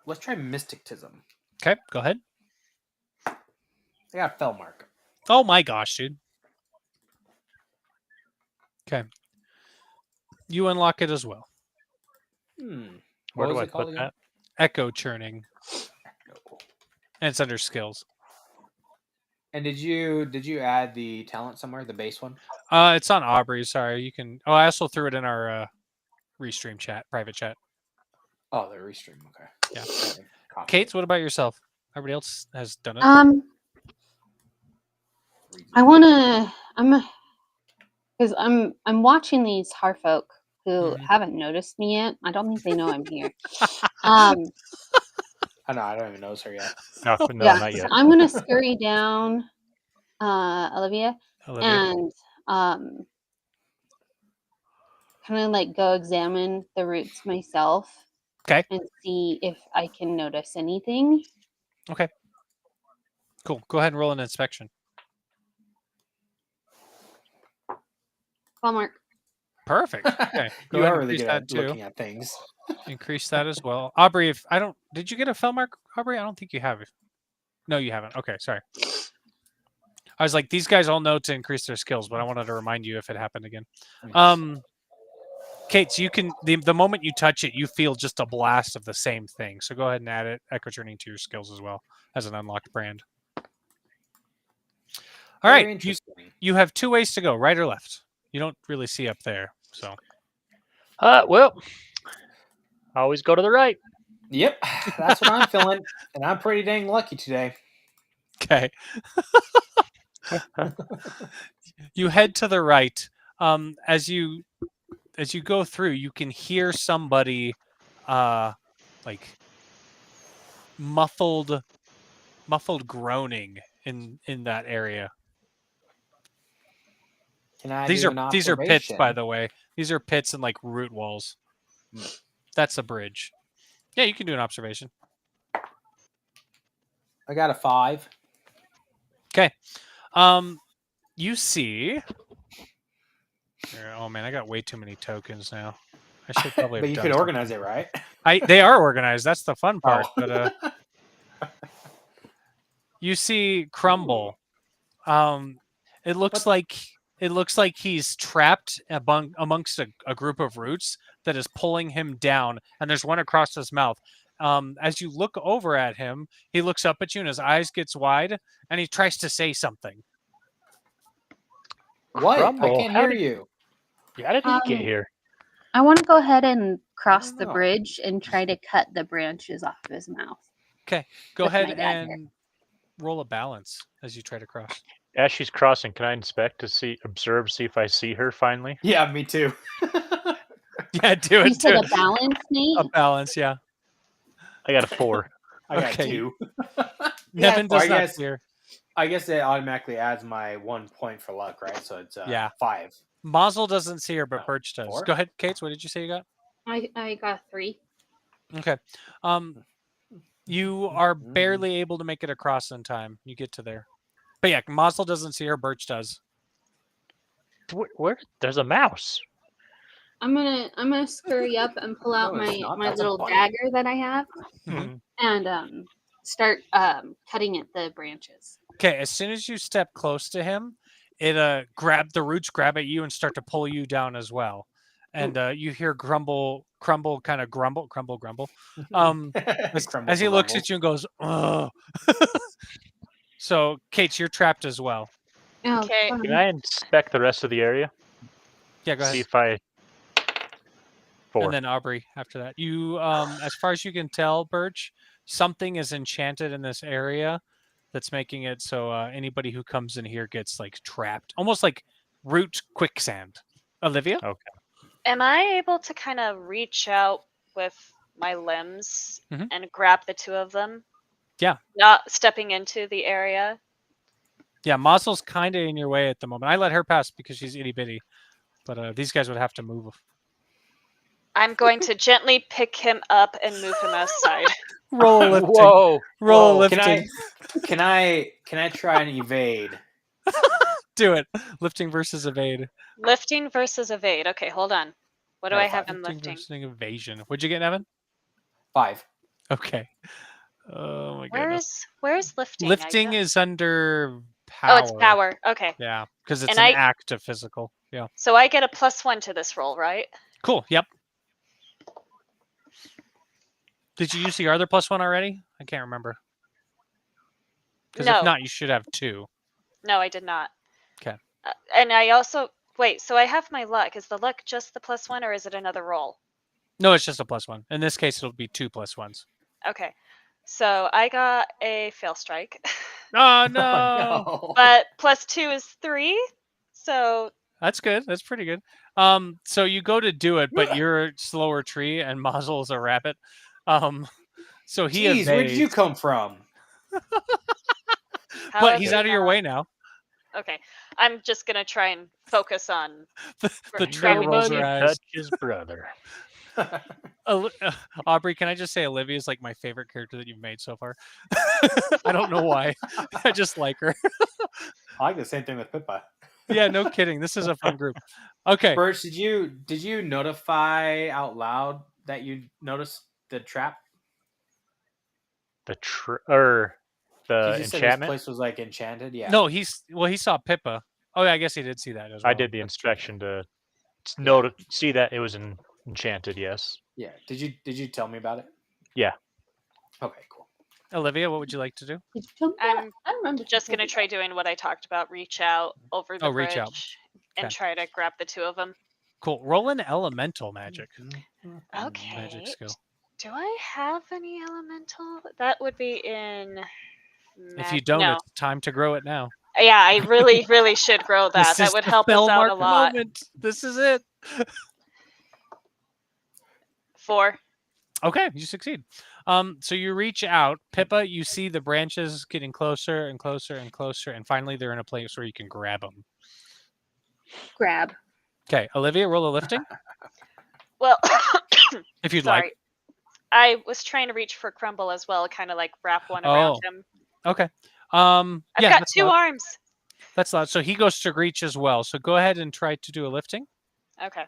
Let's try mysticism. Okay, go ahead. I got a fell mark. Oh my gosh, dude. Okay. You unlock it as well. Where What do was I it called put again? that? Echochurning. And it's under skills. And did you add the talent somewhere, the base one? It's on Aubrey. Sorry, you can. Oh, I also threw it in our restream chat, private chat. Oh, the restream. Okay. Yeah. Copy Kate, it. what about yourself? Everybody else has done it. I wanna. Because I'm watching these Harfolk who haven't noticed me yet. I don't think they know I'm here. I know. I don't even notice her yet. No, Yeah, not so yet. I'm gonna scurry down, Olivia, and kind of like go examine the roots myself. Okay. And see if I can notice anything. Okay. Cool. Go ahead and roll an inspection. Well, Mark. Perfect. Okay. Go You ahead are and really increase good that at too. looking at things. Increase that as well. Aubrey, did you get a fell mark, Aubrey? I don't think you have it. No, you haven't. Okay, sorry. I was like, these guys all know to increase their skills, but I wanted to remind you if it happened again. Kate, so you can the moment you touch it, you feel just a blast of the same thing. So go ahead and add it, Echochurning, to your skills as well as an unlocked brand. All Very right, interesting. you have 2 ways to go, right or left. You don't really see up there, so. Well, always go to the right. Yep, that's what I'm feeling, and I'm pretty dang lucky today. Okay. You head to the right. As you go through, you can hear somebody like muffled groaning in that area. Can I These do are an these are pits, observation? by the way. These are pits and like root walls. That's a bridge. Yeah, you can do an observation. I got a 5. Okay. You see. Oh man, I got way too many tokens now. I should probably. But have you done could something. organize it, right? They are organized. That's the fun part. Oh. But you see Crumble. It looks like he's trapped amongst a group of roots that is pulling him down, and there's one across his mouth. As you look over at him, he looks up at you, and his eyes gets wide, and he tries to say something. What? Crumble, I can't hear you. How did he get here? I want to go ahead and cross the know. bridge and try to cut the branches off of his mouth. Okay, go With ahead my dagger. and roll a balance as you try to cross. As she's crossing, can I inspect to see if I see her finally? Yeah, me too. Yeah, do You it. said Do a it. balance, Nate? A balance, yeah. I got a 4. I got Okay. 2. Nevin Well, does not fear. I guess it automatically adds my 1 point for luck, right? So it's Yeah. 5. Mazel doesn't see her, but No, Birch does. 4? Go ahead, Kate. What did you say you got? I got 3. Okay. You are barely able to make it across in time. You get to there. But yeah, Mazel doesn't see her, Birch does. Where? There's a mouse. I'm gonna scurry up and pull out No, it's my not. my That's a little bunny. dagger that I have Mhm. and start cutting at the branches. Okay, as soon as you step close to him, it the roots grab at you and start to pull you down as well. And you hear crumble, kind of grumble. As he looks at you and goes, "Ugh." So, Kate, you're trapped as well. Oh, Okay. fun. Can I inspect the rest of the area? Yeah, go See ahead. if I. 4. And then Aubrey after that. You, as far as you can tell, Birch, something is enchanted in this area that's making it so anybody who comes in here gets like trapped, almost like root quicksand. Olivia? Okay. Am I able to kind of reach out with my limbs Mhm. and grab the 2 of them? Yeah. Not stepping into the area. Yeah, Mazel's kind of in your way at the moment. I let her pass because she's itty bitty, but these guys would have to move. I'm going to gently pick him up and move him aside. Roll a lifting. Whoa! Roll a Whoa. lifting. Can I try and evade? Do it. Lifting versus evade. Lifting versus evade. Okay, hold on. What do Oh, I have fine. in Lifting lifting? versus evasion. What'd you get, Evan? 5. Okay. Oh my goodness. Where's lifting? Lifting is under power. Oh, it's power. Okay. Yeah, because it's And an act of physical. Yeah. So I get a +1 to this roll, right? Cool. Yep. Did you use your other +1 already? I can't remember. Because No. if not, you should have 2. No, I did not. Okay. And I also wait. So I have my luck. Is the luck just the +1, or is it another roll? No, it's just a +1. In this case, it'll be 2 +1s. Okay. So I got a fail strike, Oh no! No. but +2 is 3. So That's good. That's pretty good. So you go to do it, but you're a slower tree, and Mazel is a rabbit. So he Jeez, where did you evades, come from? but he's however out of your you way now. Okay. I'm just gonna try and focus on The tree grabbing rolls the her two. eyes. Touch his brother. Aubrey, can I just say Olivia is like my favorite character that you've made so far? I don't know why. I just like her. I like the same thing with Pippa. Yeah, no kidding. This is a fun group. Okay. Birch, did you notify out loud that you noticed the trap? The Because you said this enchantment. place was like enchanted. Yeah. No, he saw Pippa. Oh, yeah, I guess he did see that as well. I did the inspection to see that it was enchanted. Yes. Yeah. Did you tell me about it? Yeah. Okay. Cool. Olivia, what would you like to do? Did you tell me that? I'm I remember. just gonna try doing what I talked about. Reach out over the reach bridge out. and Okay. try to grab the two of them. Cool. Roll an elemental magic. Okay. Magic skill. Do I have any elemental? That would be in. If you don't, no. it's time to grow it now. Yeah, I really, really should grow that. This That is would the help us out a Spellmark lot. moment. This is it. 4. Okay, you succeed. So you reach out, Pippa. You see the branches getting closer and closer and closer, and finally they're in a place where you can grab them. Grab. Okay, Olivia, roll a lifting Well, if you'd sorry. like. I was trying to reach for Crumble as well, kind of like wrap one around him. Okay. I've got that's 2 loud. arms. That's loud. So he goes to reach as well. So go ahead and try to do a lifting. Okay.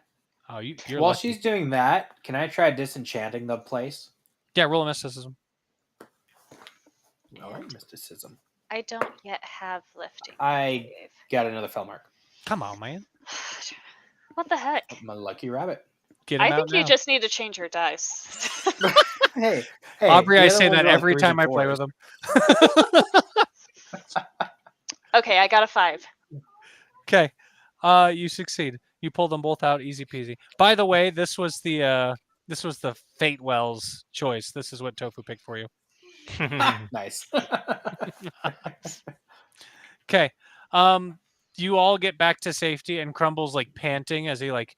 Oh, you're While lucky. she's doing that, can I try disenchanting the place? Yeah, roll a mysticism. All right, mysticism. I don't yet have lifting. I got another fell mark. Come on, man. What the heck? I'm a lucky rabbit. Get him I out think you now. just need to change your dice. Hey, Aubrey, the I other say ones that are on every 3s time and I play 4s. with him. Okay, I got a 5. Okay. You succeed. You pull them both out, easy peasy. By the way, this was the Fate Wells choice. This is what Tofu picked for you. Nice. Okay. You all get back to safety, and Crumble's like panting as he like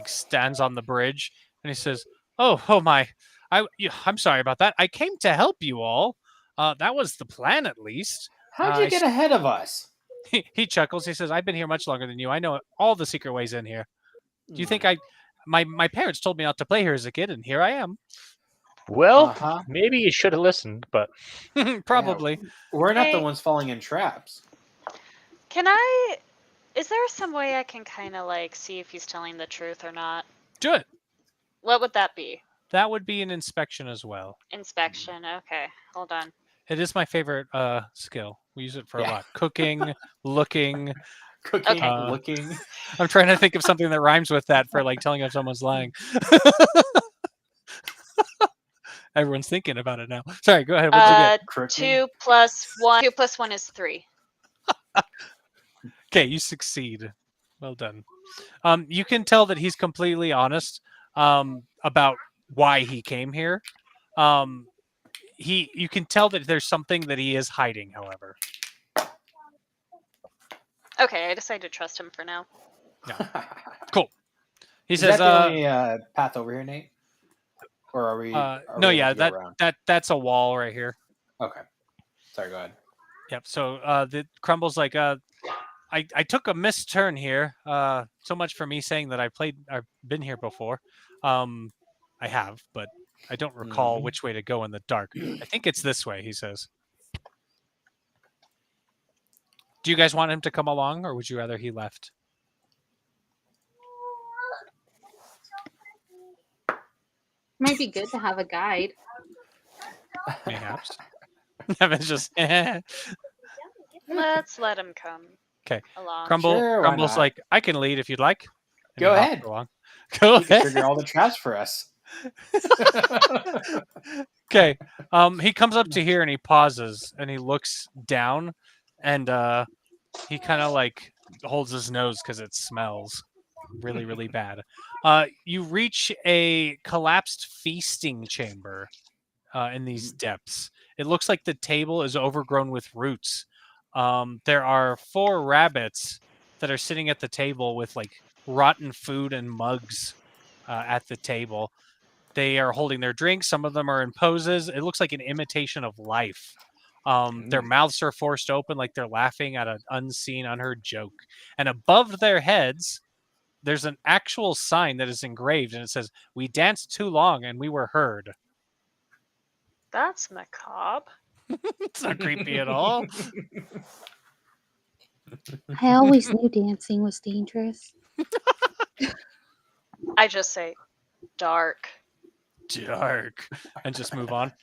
stands on the bridge, and he says, "Oh my, I'm sorry about that. I came to help you all. That was the plan, at least." How'd you get ahead of us? He chuckles. He says, "I've been here much longer than you. I know all the secret ways in here. Do you think my parents told me not to play here as a kid, and here I am." Well, maybe you should have listened, but Probably. Yeah, we're not the Hey. ones falling in traps. Is there some way I can kind of like see if he's telling the truth or not? Do it. What would that be? That would be an inspection as well. Inspection. Okay, hold on. It is my favorite skill. We use it for a Yeah. lot. Cooking, looking. Cooking, Okay. looking. I'm trying to think of something that rhymes with that for like telling if someone's lying. Everyone's thinking about it now. Sorry, go ahead. What'd you get? Crooking. 2 plus 1. 2 plus 1 is 3. Okay, you succeed. Well done. You can tell that he's completely honest about why he came here. You can tell that there's something that he is hiding, however. Okay, I decided to trust him for now. Cool. He Is says, that the only path over here, Nate? Or are we? no, we yeah, able to go around? that's a wall right here. Okay. Sorry, go ahead. Yep. So the Crumble's like, I took a missed turn here. So much for me saying that I've been here before. I have, but I don't recall which way to go in the dark. I think it's this way, he says. Do you guys want him to come along, or would you rather he left? Might be good to have a guide. Perhaps. Evan's just. Let's let him come. 'Kay. Along. Sure, why Crumble's not? like, I can lead if you'd like. And Go he hops ahead. along. Go You can ahead. trigger all the traps for us. Okay. He comes up to here and he pauses and he looks down and he kind of like holds his nose because it smells really, really bad. You reach a collapsed feasting chamber in these depths. It looks like the table is overgrown with roots. There are 4 rabbits that are sitting at the table with like rotten food and mugs at the table. They are holding their drinks. Some of them are in poses. It looks like an imitation of life. Their mouths are forced open like they're laughing at an unseen, unheard joke. And above their heads, there's an actual sign that is engraved, and it says, "We danced too long and we were heard." That's macabre. It's not creepy at all. I always knew dancing was dangerous. I just say dark. Dark. And just move on.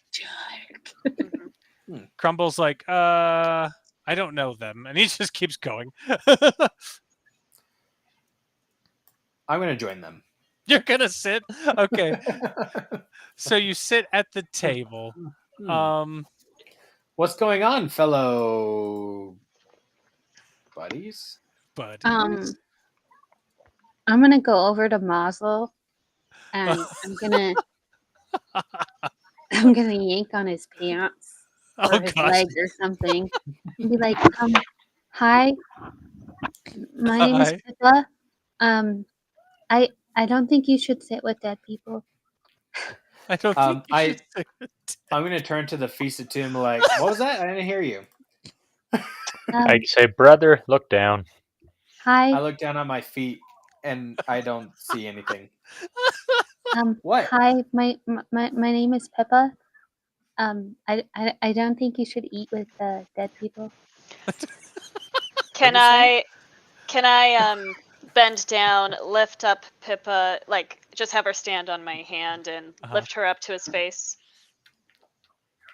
Mhm. Crumble's like, I don't know them. And he just keeps going. I'm gonna join them. You're going to sit? Okay. So you sit at the table. What's going on, fellow buddies? Buddies? I'm gonna go over to Mazel, and I'm gonna yank on his pants or his leg or something, and be like, "Hi, my name is Pippa. I don't think you should sit with dead people." I don't think you should sit with I'm gonna turn to the feasted tomb like, what was that? I didn't hear you. I say, brother, look down. Hi. I look down on my feet and I don't see anything. What? Hi, my name is Pippa. I don't think you should eat with dead people. Can I bend down, lift up Pippa, like just have her stand on my hand and lift her up to his face?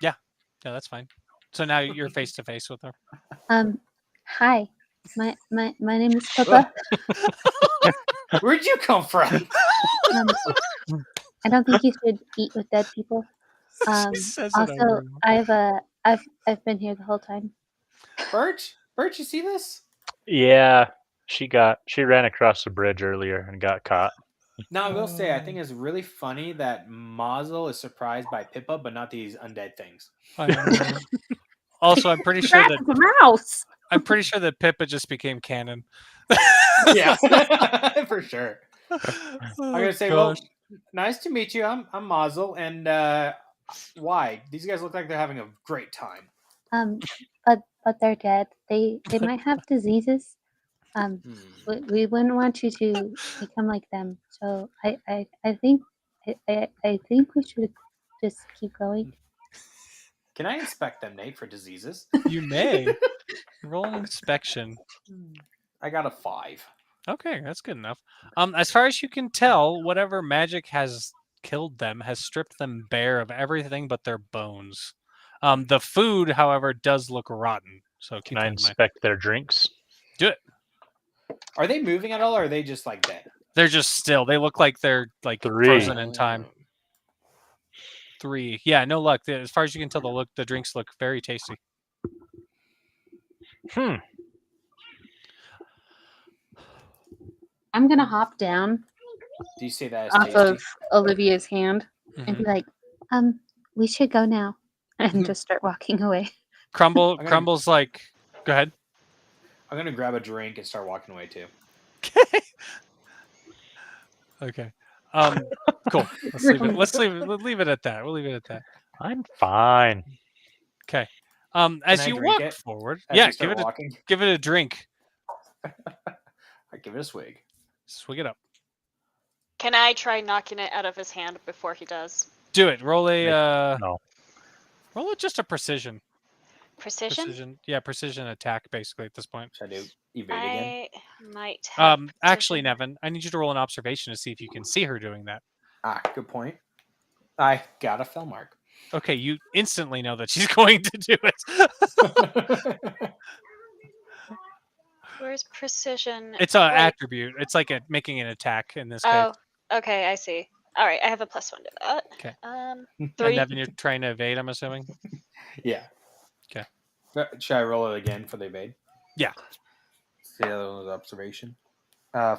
Yeah, that's fine. So now you're face to face with her. Hi, my name is Pippa. Where'd you come from? I don't think you should eat with dead people. Also, I've been here the whole time. Birch, you see this? Yeah, she ran across the bridge earlier and got caught. Now I will say, I think it's really funny that Mazel is surprised by Pippa, but not these undead things. Also, I'm pretty sure that mouse. I'm pretty sure that Pippa just became canon. Yeah, for sure. I'm gonna say, well, nice to meet you. I'm Mazel, and why? These guys look like they're having a great time. But they're dead. They might have diseases. We wouldn't want you to become like them. So I think we should just keep going. Can I inspect them, Nate, for diseases? You may. Roll an inspection. I got a 5. Okay, that's good enough. As far as you can tell, whatever magic has killed them has stripped them bare of everything but their bones. The food, however, does look rotten. So keep Can I inspect their drinks? Do it. Are they moving at all, or are they just like dead? They're just still. They look like they're like 3. frozen in time. 3. Yeah, no luck. As far as you can tell, the drinks look very tasty. I'm gonna hop down. Do you say that as off tasty? of Olivia's hand and be like, we should go now, and just start walking away. Crumble's like, go ahead. I'm gonna grab a drink and start walking away too. Okay. Cool. Let's leave it at that. We'll leave it at that. I'm fine. Okay. As you walk forward, give it a drink. I give it a swig. Swig it up. Can I try knocking it out of his hand before he does? Do it. Roll a no. Roll it just a precision. Precision? Yeah, precision attack basically at this point. Should I do evade again? I might have actually, Nevin, I need you to roll an observation to see if you can see her doing that. Good point. I got a fell mark. Okay, you instantly know that she's going to do it. Where's precision? It's an attribute. It's like making an attack in this case. Oh, okay, I see. All right, I have a +1 to that. Okay. 3. And Nevin, you're trying to evade, I'm assuming? Yeah. Okay. Should I roll it again for the evade? Yeah. The other one was observation. 5.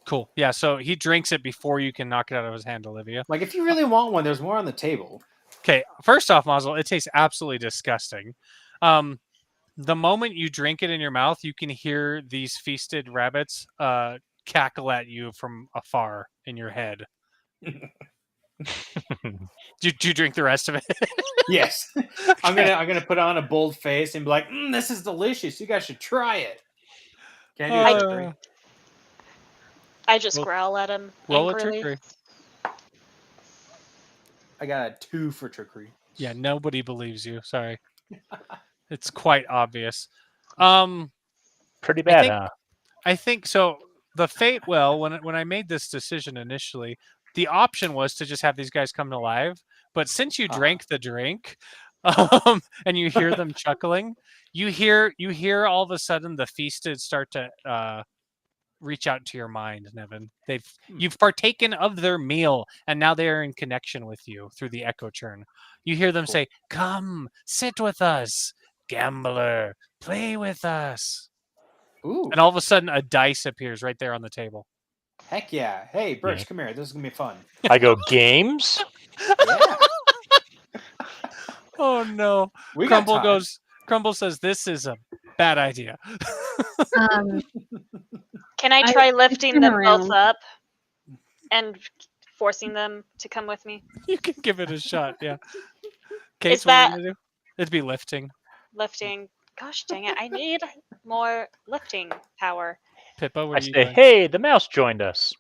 Cool. Yeah, so he drinks it before you can knock it out of his hand, Olivia. Like, if you really want one, there's more on the table. Okay, first off, Mazel, it tastes absolutely disgusting. The moment you drink it in your mouth, you can hear these feasted rabbits cackle at you from afar in your head. Do you drink the rest of it? Yes. Okay. I'm gonna put on a bold face and be like, "This is delicious. You guys should try it." Can I do trickery? I just growl at him. Roll angrily. a trickery. I got a 2 for trickery. Yeah, nobody believes you. Sorry. It's quite obvious. Pretty bad, think- huh? I think so. The fate. Well, when I made this decision initially, the option was to just have these guys come alive. But since you drank the drink, and you hear them chuckling, you hear all of a sudden the feasted start to reach out to your mind, Nevin. You've partaken of their meal, and now they are in connection with you through the Echochurn. You hear them say, "Come, sit with us, gambler, play with us." Ooh. And all of a sudden, a dice appears right there on the table. Heck yeah. Hey, Birch, Yeah. come here. This is going to be fun. I go, games? Yeah. Oh no! We got Crumble time. Crumble says this is a bad idea. Can I I- try I lifting turn them both around. up and forcing them to come with me? You can give it a shot. Yeah. Kate, Is what are that- you gonna do? It'd be lifting. Lifting. Gosh dang it! I need more lifting power. Pippa, what I are you say, doing? hey, the mouse joined us.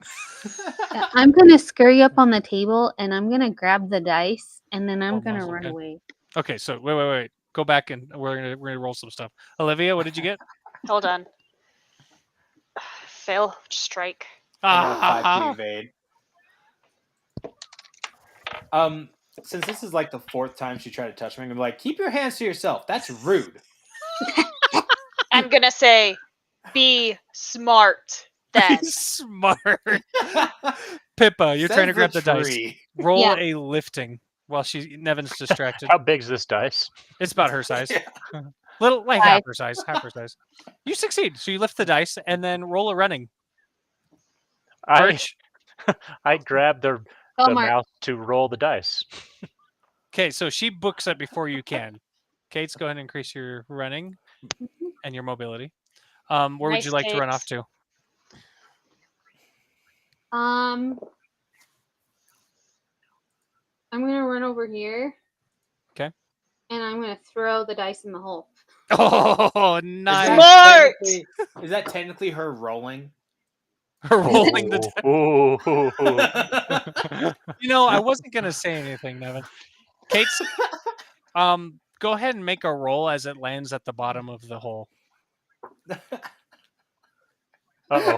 I'm gonna scurry up on the table and I'm gonna grab the dice and then I'm Oh, gonna mouse, run okay. away. Okay, so wait. Go back and we're gonna roll some stuff. Olivia, what did you get? Hold on. Fail. Strike. I got a 5 to Ah, evade. Since this is like the 4th time she tried to touch me, I'm gonna be like, keep your hands to yourself. That's rude. I'm gonna say, be smart. Then. Be smart. Pippa, you're trying to grab the dice. Roll Yeah. a lifting while Nevin's distracted. How big's this dice? It's about her size. Yeah. Little like 5. half her size. You succeed. So you lift the dice and then roll a running. Birch. I grabbed the Belmar. mouse to roll the dice. Okay, so she books it before you can. Kate's, go ahead and increase your running and your mobility. Where would Nice, you like to run off Kate. to? I'm gonna run over here. Okay. And I'm gonna throw the dice in the hole. Oh, Is nice. that Smart! is that technically her rolling? Her rolling the dice. Ooh. You know, I wasn't gonna say anything, Nevin. Kate's go ahead and make a roll as it lands at the bottom of the hole. Uh-oh.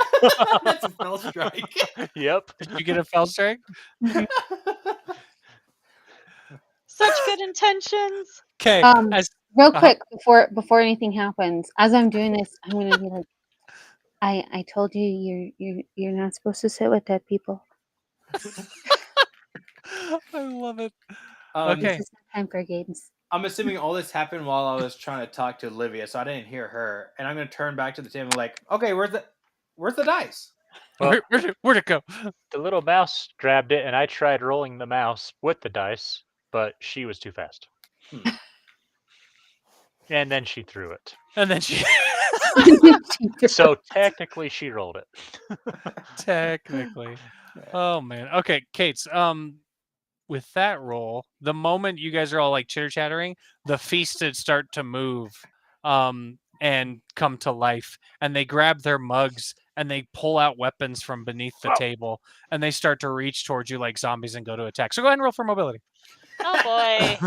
That's a fell strike. Yep. Did you get a fell strike? Such good intentions. Okay. Real Uh-huh. quick before anything happens, as I'm doing this, I'm gonna be like, I told you you're not supposed to sit with dead people. I love it. Okay. Okay. This is not time for games. I'm assuming all this happened while I was trying to talk to Olivia, so I didn't hear her. And I'm gonna turn back to the table like, okay, where's the dice? Well, Where'd it go? the little mouse grabbed it, and I tried rolling the mouse with the dice, but she was too fast. And then she threw it. And then she So technically, she rolled it. technically. Oh man. Okay, Kate's. With that roll, the moment you guys are all like chitter chattering, the feasted start to move, and come to life, and they grab their mugs and they pull out weapons from beneath the table, and they start to reach towards you like zombies and go to attack. So go ahead and roll for mobility. Oh boy.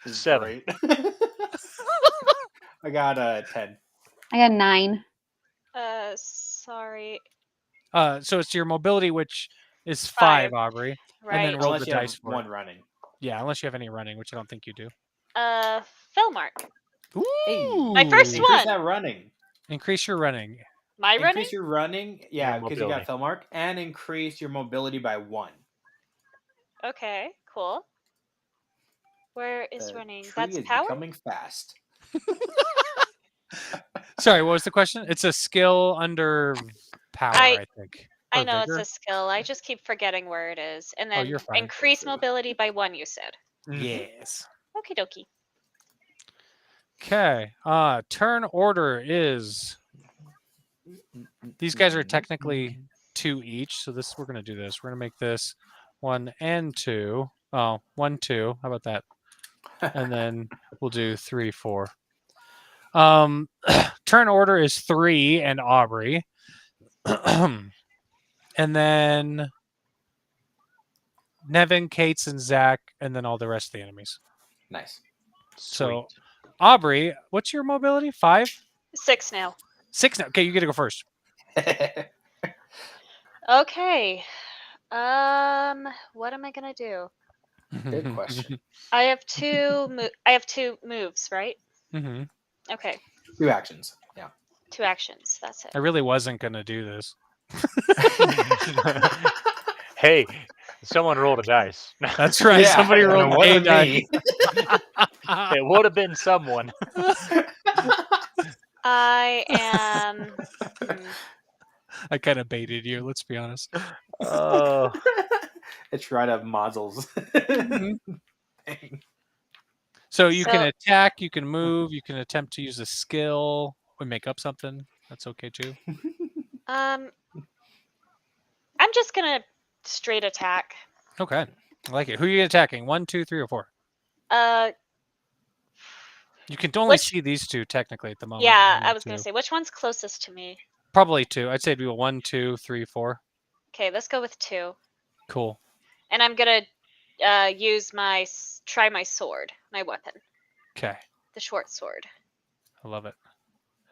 This is 7. great. I got a 10. I got 9. Sorry. So it's your mobility, which is 5, 5. Aubrey. Right. And then roll Unless the you have dice for one it. running. Yeah, unless you have any running, which I don't think you do. Fellmark. Ooh. My first Increase one. that running. Increase your running. My running? Increase your running. Yeah, because you got mobility. Fellmark. And increase your mobility by 1. Okay, cool. Where is The running? tree That's is power? becoming fast. Sorry, what was the question? It's a skill under power, I think. I Or know vigor? it's a skill. I just keep forgetting where it is. And Oh, then you're fine. increase mobility by 1, you said. Yes. Okie dokie. Okay. Turn order is these guys are technically 2 each, so we're gonna do this. We're gonna make this 1 and 2. Oh, 1, 2. How about that? And then we'll do 3, 4. Turn order is 3 and Aubrey. And then Nevin, Kate's, and Zach, and then all the rest of the enemies. Nice. So Aubrey, what's your mobility? 5? 6 now. 6 now. Okay, you get to go first. Okay. What am I gonna do? Good question. I have two moves, right? Mm-hmm. Okay, 2 actions. Yeah. 2 actions. That's it. I really wasn't gonna do this. Hey, someone rolled a dice. That's right. Yeah, Somebody and it rolled a wasn't die. me. It would have been someone. I am. I kind of baited you. Let's be honest. Oh, It's right up Mazel's. Mhm. So you can So- attack, you can move, you can attempt to use a skill or make up something. That's okay too. I'm just gonna straight attack. Okay, I like it. Who are you attacking? 1, 2, 3, or 4? You can only Which- see these two technically at the moment. Yeah, One, I was gonna two. say which one's closest to me. Probably 2. I'd say it'd be 1, 2, 3, 4. Okay, let's go with 2. Cool. And I'm gonna try my sword, my weapon, Okay, the short sword. I love it.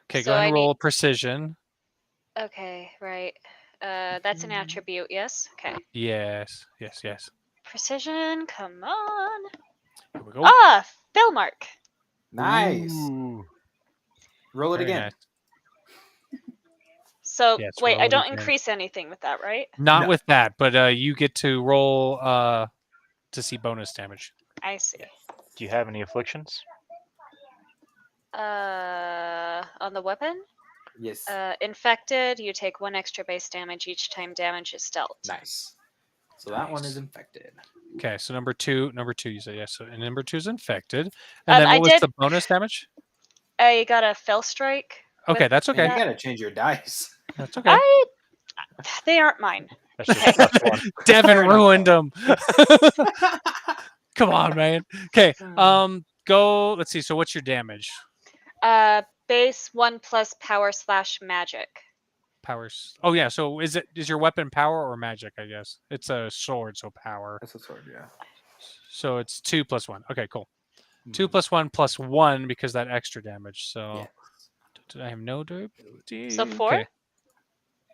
Okay, So go ahead I and roll precision. Okay, right. That's an attribute, yes? Okay. Yes, yes, yes. Precision, come on. Here we go. Ah, fill mark. Nice. Ooh. Roll it Very again. nice. So Yes, wait, roll I it don't again. increase anything with that, right? Not No. with that, but you get to roll to see bonus damage. I see. Do you have any afflictions? On the weapon? Yes. Infected, you take 1 extra base damage each time damage is dealt. Nice. So that one Nice. is infected. Okay, so number two, you said yes. So and number 2 is infected. And then I what was did- the bonus damage? I got a fell strike. Okay, that's Man, okay. you gotta change your dice. That's okay. They aren't mine. That's just +1. Devin Fair enough, ruined though. them. Come on, man. Okay, go. Let's see. So what's your damage? Base 1 plus power/magic. Powers. Oh yeah. So is your weapon power or magic? I guess it's a sword, so power. That's a sword, yeah. So it's 2 plus 1. Okay, cool. Hmm. 2 plus 1 plus 1 because that extra damage. So Yeah. did I have no durability? So 4? Okay.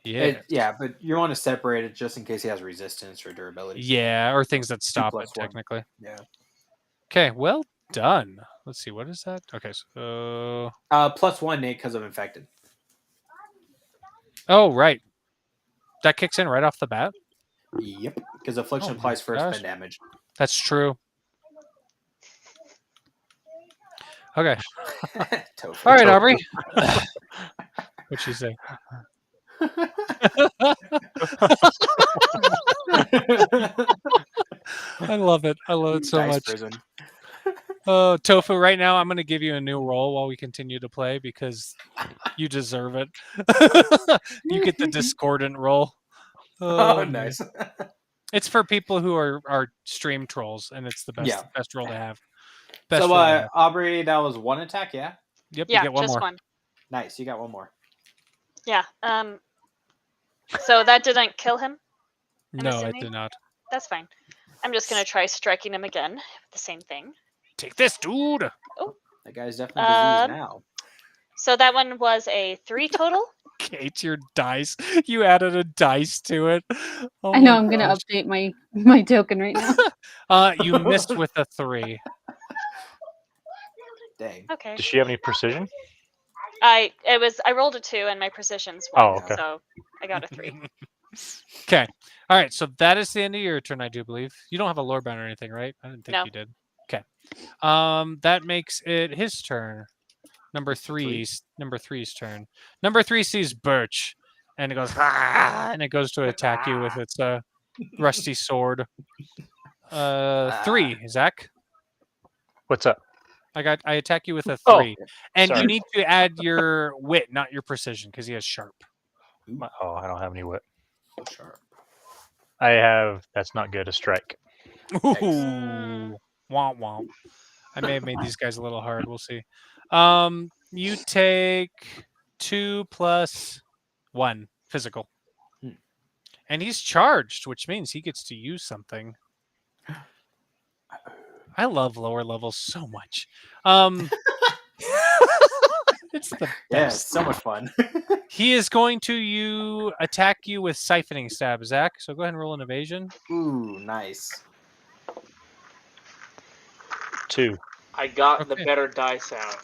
Yeah. Yeah, but you want to separate it just in case he has resistance or durability. Yeah, or things that stop it plus 1. technically. Yeah. Okay, well done. Let's see, what is that? Okay, so +1, Nate, because of infected. oh right, that kicks in right off the bat. Yep. Because affliction Oh my applies first, gosh. then damage. That's true. Okay, Tofu. all right, Aubrey. What'd she say? I love it. I love it so Dice much. prison. Tofu, right now I'm going to give you a new role while we continue to play because you deserve it. You get the discordant role. Oh, man. nice. It's for people who are stream trolls, and it's the best Yeah. best role to have. Best So, role to have. Aubrey, that was 1 attack, yeah? Yep, Yeah, you get one just more. 1. Nice. You got one more. Yeah. So that didn't kill him? I'm No, assuming? it did not. That's fine. I'm just gonna try striking him again with the same thing. Take this, dude. That guy's definitely diseased now. So that one was a 3 total. Kate, your dice. You added a dice to it. Oh I know my I'm gonna gosh. update my token right now. You missed with a 3. Dang. Okay. Does she have any precision? I rolled a 2 and my precision's 1, Oh, okay. so I got a 3. Okay. All right. So that is the end of your turn, I do believe. You don't have a lore bound or anything, right? I didn't think No. you did. Okay. That makes it his turn. Number three's turn. Number 3 sees Birch, and it goes "Ah!" and it goes to attack you with its rusty sword. 3, Zach. What's up? I attack you with a 3, Oh, and you sorry. need to add your wit, not your precision, because he has sharp. Oh, I don't have any wit. Sharp. I have. That's not good. A strike. Ooh, womp womp. I may have made these guys a little hard. We'll see. You take 2 plus 1 physical, and he's charged, which means he gets to use something. I love lower levels so much. It's the Yeah, it's best. so much fun. He is going to attack you with siphoning stab, Zach. So go ahead and roll an evasion. Ooh, nice. 2. I got the Okay. better dice out.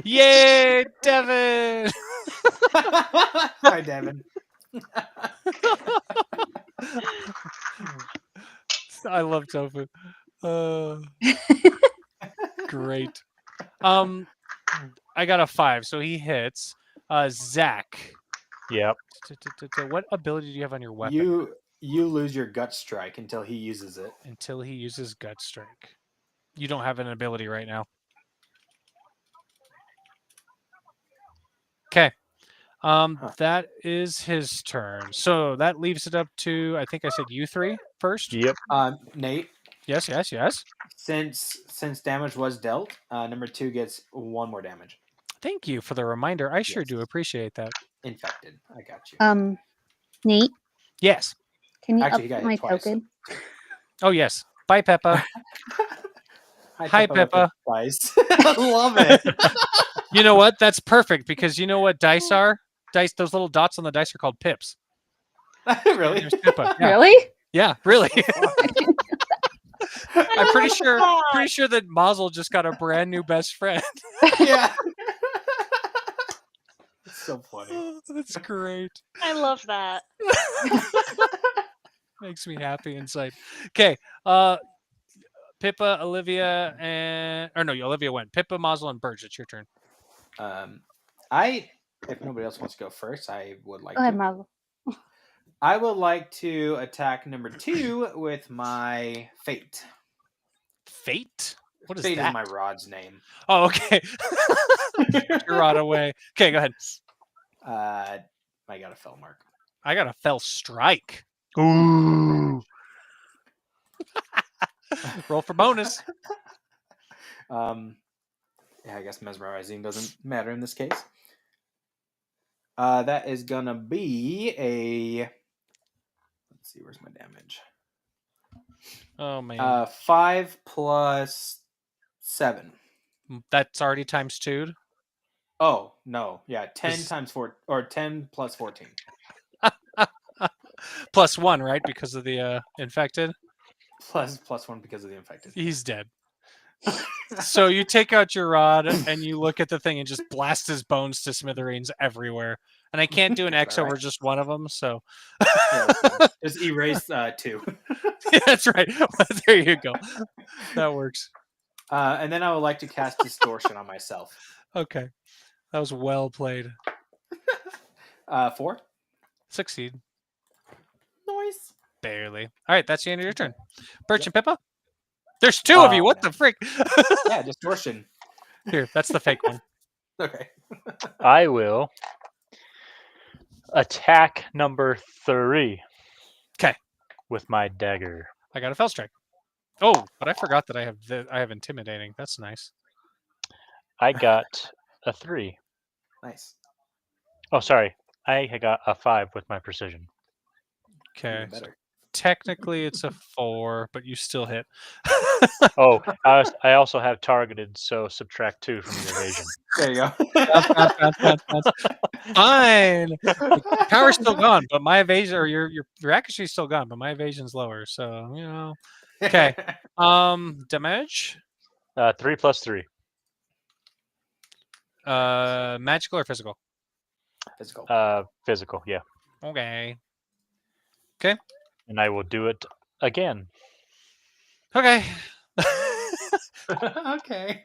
Yay, Devin! Hi, Devin. I love tofu. Great. I got a 5, so he hits. Zach, Yep. what ability do you have on your weapon? You lose your gut strike until he uses it. Until he uses gut strike. You don't have an ability right now. Okay. That is his turn. So that leaves it up to, I think I said you three first. Yep. Nate, Yes. since damage was dealt, number 2 gets 1 more damage. Thank you for the reminder. I sure Yes. do appreciate that. Infected. I got you. Nate, Yes. can you Actually, he got update hit my twice. token? Oh, yes. Bye, Peppa. Hi, with the Peppa. Dice. I love it. You know what? That's perfect because you know what dice are? Dice. Those little dots on the dice are called pips. Really? There's Pippa. Yeah. Really? Yeah, really. I'm pretty love sure that. that Mazel just got a brand new best friend. Yeah. It's so funny. Oh, that's great. I love that. Makes me happy inside. Okay. Pippa, Olivia, Olivia went. Pippa, Mazel, and Burge. It's your turn. If nobody else wants to go first, I would like Go ahead, to. Marvel. I would like to attack number 2 with my fate. Fate? What is Fate that? is my rod's name. Oh, okay. Your rod away. Okay, go ahead. I got a fell mark. I got a fell strike. Ooh. Roll for bonus. Yeah, I guess mesmerizing doesn't matter in this case. That is gonna be a. Let's see, where's my damage? Oh man. 5 plus 7. That's already times 2. Oh no, yeah, 10 Is- times 4 or 10 plus 14. Plus 1, right? Because of the infected. Plus 1 because of the infected. He's dead. So you take out your rod and you look at the thing and just blast his bones to smithereens everywhere. And I can't do an X All right. over just one of them, so Yeah, that's fine. Just erase 2. that's right. There you go. That works. And then I would like to cast distortion on myself. Okay. That was well played. 4. Succeed. Nice. Barely. All right, that's the end of your turn. Birch and Pippa? There's 2 of you. What the freak? Yeah, distortion. Here, that's the fake one. Okay. I will attack number 3. 'Kay. With my dagger. I got a fell strike. Oh, but I forgot that I have intimidating. That's nice. I got a 3. Nice. Oh, sorry. I got a 5 with my precision. Okay. Even better. Technically, it's a 4, but you still hit. Oh, I also have targeted, so subtract 2 from your evasion. There you go. Fine. The power's still gone, but my evasion or your accuracy is still gone, but my evasion's lower. So you know. Okay. Damage. 3 plus 3. Magical or physical? Physical. Physical, yeah. Okay. And I will do it again. Okay. Okay.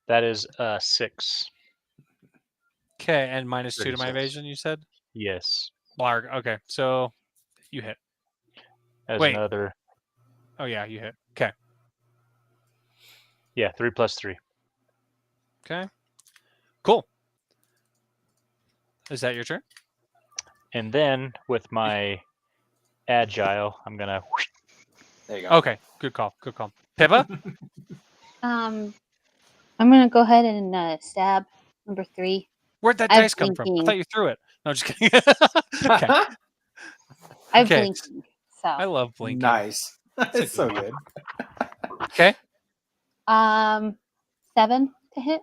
That is 6. Okay, and minus 2 to my 36. evasion. You said. Yes. Larg. Okay, so you hit. As Wait. another. Oh yeah, you hit. Okay. Yeah, 3 plus 3. Okay. Cool. Is that your turn? And then with my agile, I'm gonna. There you go. Okay. Good call. Good call. Pippa. I'm gonna go ahead and stab number 3. Where'd that I'm dice come from? I thinking- thought you threw it. No, just kidding. Okay. I'm Okay. blinking. So I love blinking. Nice. It's so good. Okay. 7 to hit.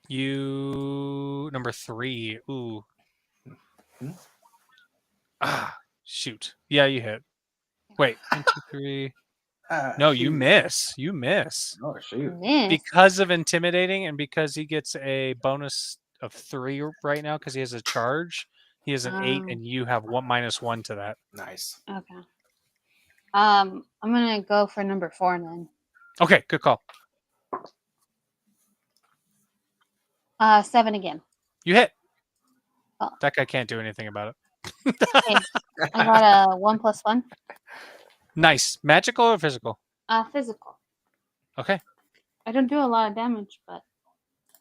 You number 3. Ooh. Hmm? Ah, shoot. Yeah, you hit. Wait, 1, 2, 3. No, you Shoot. miss. You miss. Oh shoot. Miss. Because of intimidating and because he gets a bonus of 3 right now because he has a charge. He has an 8 Oh. and you have -1 to that. Nice. Okay. I'm gonna go for number 4 then. Okay, good call. 7 again. You hit. Oh. That guy can't do anything about it. Okay. I got a 1 + 1. Nice. Magical or physical? Physical. Okay. I don't do a lot of damage, but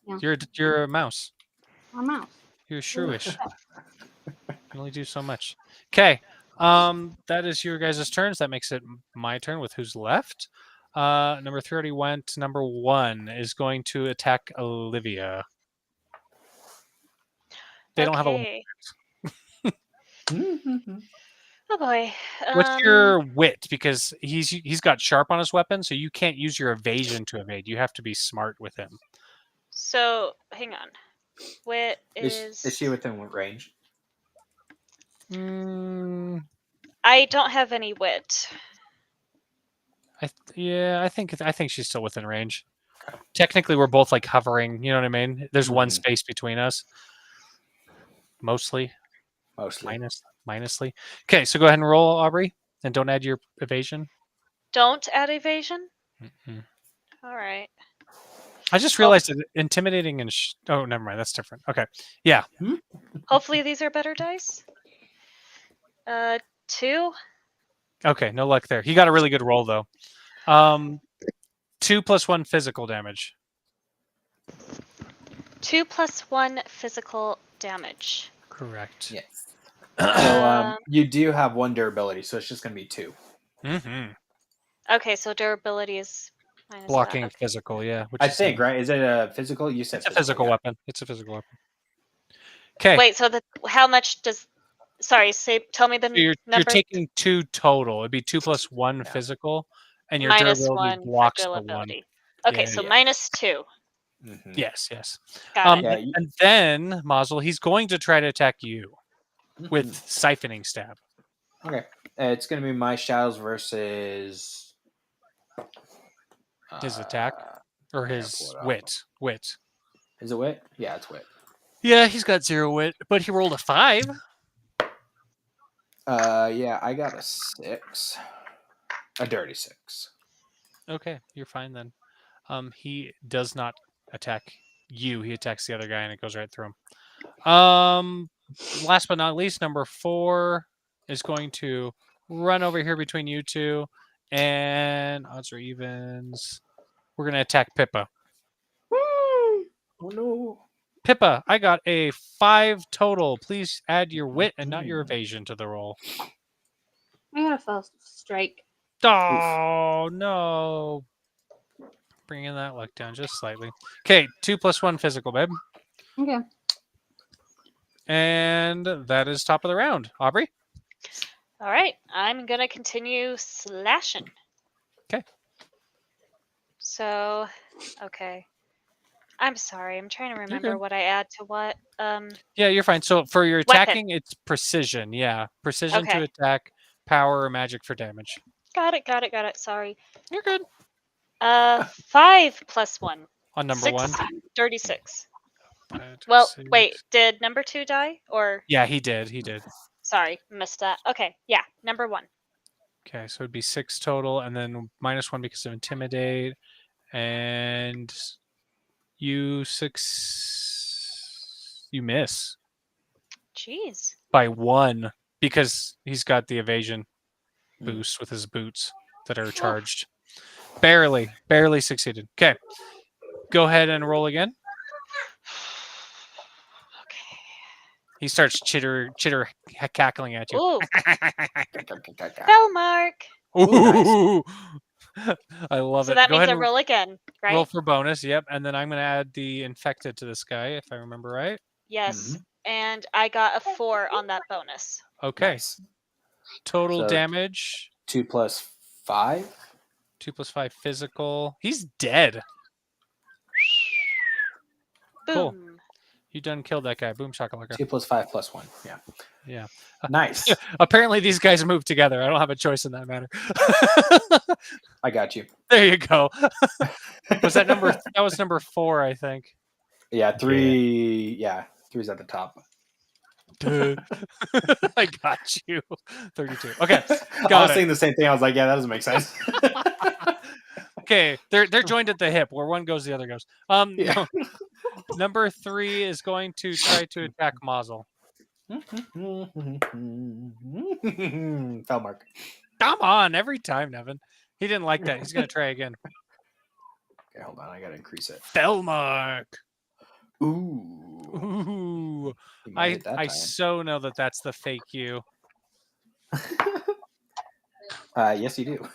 You're a mouse. I'm out. You're shrewish. You can only do so much. Okay. That is your guys' turns. That makes it my turn with who's left. Number 3 already went. Number 1 is going to attack Olivia. They don't have a. Okay. Oh boy. What's your wit? Because he's got sharp on his weapon, so you can't use your evasion to evade. You have to be smart with him. So hang on. Wit Is she within range? I don't have any wit. I think she's still within range. Technically, we're both like hovering. You know what I mean? There's one space between us. Mostly. Minusly. Okay, so go ahead and roll, Aubrey, and don't add your evasion. Don't add evasion? Mm-mm. All right. I just realized that intimidating and oh, never mind. That's different. Okay, yeah. Hopefully these are better dice. 2. Okay, no luck there. He got a really good roll though. 2 + 1 physical damage. 2 + 1 physical damage. Correct. Yes. So you do have 1 durability, so it's just going to be 2. Mm-hmm. Okay, so durability is minus Blocking that. Okay. physical, yeah. I think, right? Is it a physical? You said it's a physical yeah. weapon. It's a physical weapon. Okay. Wait, so how much does? Sorry, tell me the So you're number. taking 2 total. It'd be 2 + 1 physical, and your minus durability 1 blocks for the 1. durability. Okay, so -2. Mm-hmm. Yes. Got it. And then Mazel, he's going to try to attack you with siphoning stab. Okay, it's going to be my shadows versus His attack or his wit. Wit. Is it wit? Yeah, it's wit. Yeah, he's got 0 wit, but he rolled a 5. Yeah, I got a 6, a dirty 6. Okay, you're fine then. He does not attack you. He attacks the other guy, and it goes right through him. Last but not least, number 4 is going to run over here between you two, and odds or evens. We're gonna attack Pippa. Oh no. Pippa, I got a 5 total. Please add your wit and not your evasion to the roll. I got a false strike. Oh, no. Bringing that luck down just slightly. Okay, 2 + 1 physical, babe. Okay. And that is top of the round. Aubrey? All right, I'm gonna continue slashing. Okay. So, okay. I'm sorry. I'm trying to You're remember good. what I add to what. Yeah, you're fine. So for your Weapon. attacking, it's precision. Yeah, precision Okay. to attack, power, or magic for damage. Got it. Sorry. You're good. 5 + 1. On number 6, 1. dirty 6. Five, Well, 6. wait. Did number 2 die or? Yeah, he did. Sorry, missed that. Okay, yeah, number 1. Okay, so it'd be 6 total, and then -1 because of intimidate, and you miss Jeez. by 1 because he's got the evasion boost with his boots that are charged. Barely succeeded. Okay, go ahead and roll again. Okay. He starts chitter cackling at you. Ooh. Fell mark. Ooh, I love So it. that Go means ahead I and roll again, right? roll for bonus. Yep, and then I'm going to add the infected to this guy if I remember right. Yes, and I got a 4 on that bonus. Okay. Nice. Total So, damage. 2 + 5. 2 + 5 physical. He's dead. Boom. Cool. You done killed that guy. Boom shakalaka. 2 + 5 + 1. Yeah. Yeah. Nice. Apparently these guys move together. I don't have a choice in that matter. I got you. There you go. Was that number? That was number 4, I think. Yeah, 3. Yeah, 3's at the top. I got you. 32. Okay, I got was it. saying the same thing. I was like, yeah, that doesn't make sense. Okay, they're joined at the hip. Where one goes, the other goes. Yeah. No. Number 3 is going to try to attack Mazel. Fell mark. Come on, every time, Nevin. He didn't like that. He's gonna try again. Okay, hold on. I gotta increase it. Fellmark. Ooh. Ooh. You might hit that I time. so know that that's the fake you. Yes, you do.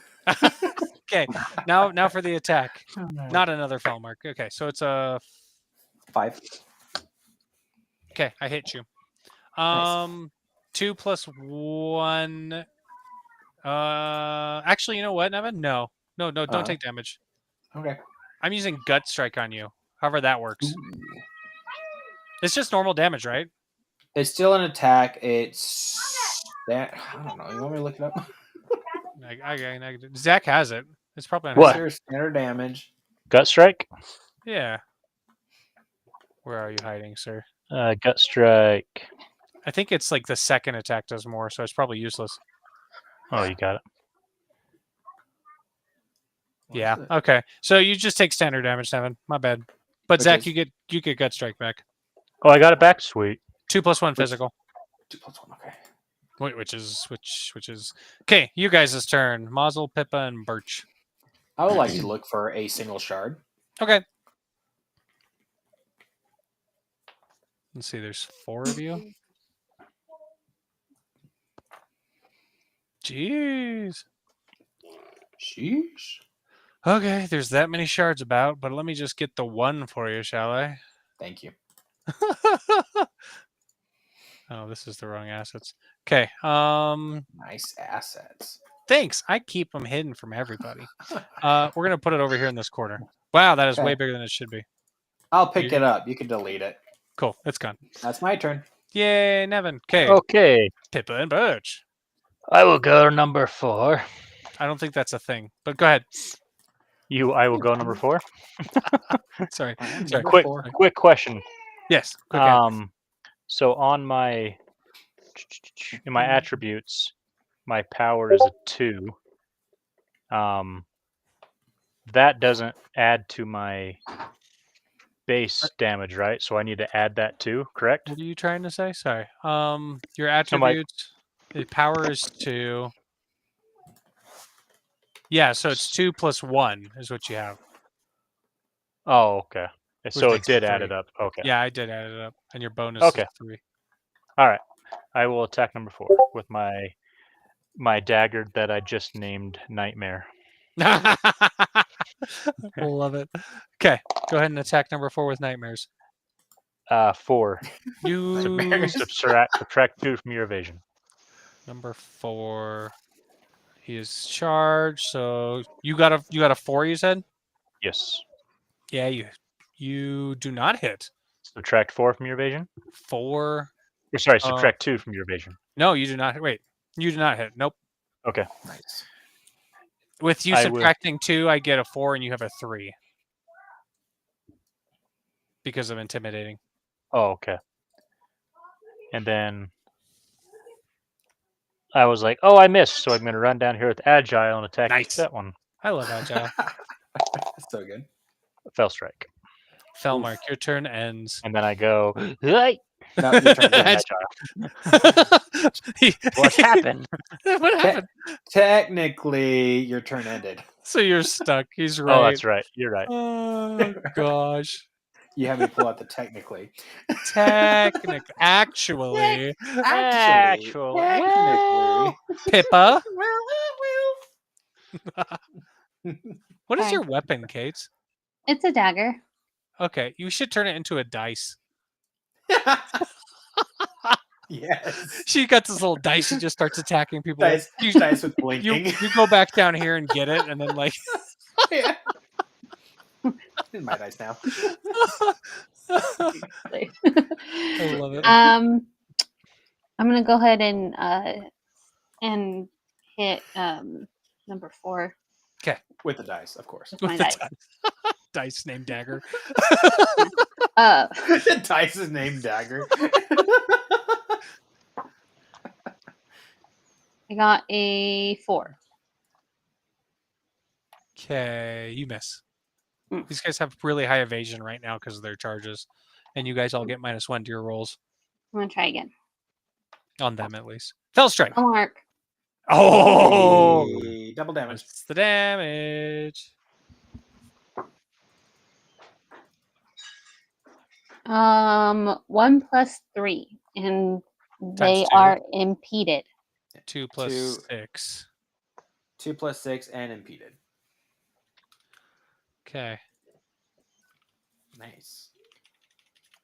Okay, now for the attack. Not another Fellmark. Okay, so it's a 5. Okay, I hit you. Nice. 2 + 1. Actually, you know what, Nevin? No, don't take damage. Okay. I'm using Gut Strike on you. However that works. Ooh. It's just normal damage, right? It's still an attack. It's that. I don't know. You want me to look it up? Zach has it. It's probably on What? his It's standard damage. Gut strike. Yeah. Where are you hiding, sir? Gut strike. I think it's like the second attack does more, so it's probably useless. Oh, you got it. Yeah. Okay. So you just take standard damage, Nevin. My bad. But Which Zach, is- you get Gut Strike back. Oh, I got it back. Sweet. 2 + 1 physical. 2 + 1. Okay. Wait, which is okay. You guys' turn. Mazel, Pippa, and Birch. I would like to look for a single shard. Okay. Let's see. There's 4 of you. Jeez. Sheesh. Okay, there's that many shards about, but let me just get the one for you, shall I? Thank you. Oh, this is the wrong assets. Okay. Nice assets. Thanks. I keep them hidden from everybody. We're gonna put it over here in this corner. Wow, that is way Okay. bigger than it should be. I'll pick it up. You can delete it. Cool. It's gone. That's my turn. Yay, Nevin. Okay. Okay. Pippa and Birch. I will go number 4. I don't think that's a thing, but go ahead. I will go number 4. Sorry. I am Sorry. number 4. Quick question. Yes. Quick answer. So on in my attributes, my power is a 2. That doesn't add to my base damage, right? So I need to add that too, correct? What are you trying to say? Sorry. Your attributes. The power is 2. Yeah, so it's 2 + 1 is what you have. Oh, okay. So it makes it did add 3. it up. Okay. Yeah, I did add it up, and your bonus Okay. is 3. All right. I will attack number 4 with my dagger that I just named Nightmare. Love it. Okay, go ahead and attack number 4 with nightmares. 4. You Subtract 2 from your evasion. number 4. He is charged. So you got a 4. You said. Yes. Yeah, you do not hit. Subtract 4 from your evasion. 4. Or sorry, subtract 2 from your evasion. No, you do not. Wait, you do not hit. Nope. Okay. Nice. With you subtracting 2, I get a 4, and you have a 3 because of intimidating. Oh, okay. And then I was like, "Oh, I missed," so I'm going to run down here with agile and attack that one. I love agile. That's so good. Fell strike. Fellmark, your turn ends. And then I go, "Hey!" No, your turn. What happened? What happened? Technically, your turn ended. So you're stuck. He's right. Oh, that's right. You're right. Oh gosh. You have me pull out the technically. Technically, actually, Technically. Pippa. What is your weapon, Kate? It's a dagger. Okay, you should turn it into a dice. Yes. She got this little dice. She just starts attacking people. Dice, You, dice with blinking. you go back down here and get it, and then like. Yeah. In my dice now. I love it. I'm gonna go ahead and hit number 4 With the dice, of course. with my With the dice. dice named Dagger. The dice is named Dagger. I got a 4. Okay, you miss. Mm. These guys have really high evasion right now because of their charges, and you guys all get -1 to your rolls I'm gonna try again. on them at least. Fell strike. Oh, Mark. Oh, Hey, double damage. that's the damage. 1 plus 3, and they Times 2. are impeded. 2 plus 2. 6. 2 plus 6 and impeded. Okay. Nice.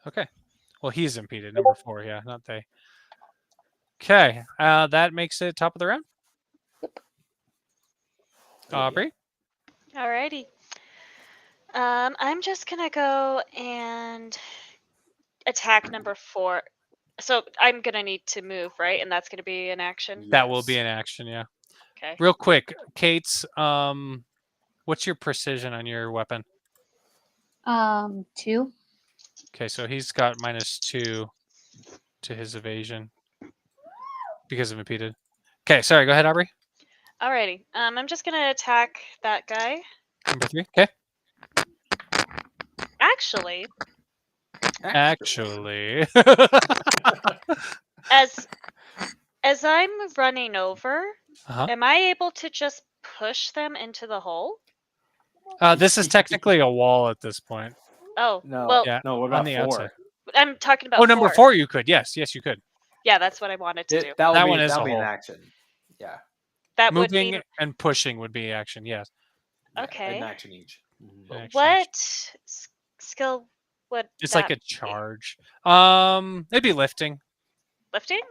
Okay. Well, he's impeded. Number 4, yeah, not they. Okay. That makes it top of the round. Aubrey. Alrighty. I'm just gonna go and attack number 4. So I'm gonna need to move, right? And that's gonna be an action. That will be Yes. an action, yeah. Okay. Real quick, Kate's. What's your precision on your weapon? 2. Okay, so he's got -2 to his evasion because of impeded. Okay, sorry. Go ahead, Aubrey. Alrighty. I'm just gonna attack that guy. Number 3. Okay. Actually, Actually. as I'm running over, Uh-huh. am I able to just push them into the hole? This is technically a wall at this point. Oh, No, well, Yeah, no. What on about the 4? outside. I'm talking about Oh, number 4 you could. Yes, you could. Yeah, that's what I wanted to do. That one is that'll a be an hole. action. Yeah. That would Moving be and pushing would be action, yes. Yeah, okay. an action each. Mhm. An action each. What skill would It's that like a be? charge. It'd be lifting. Lifting?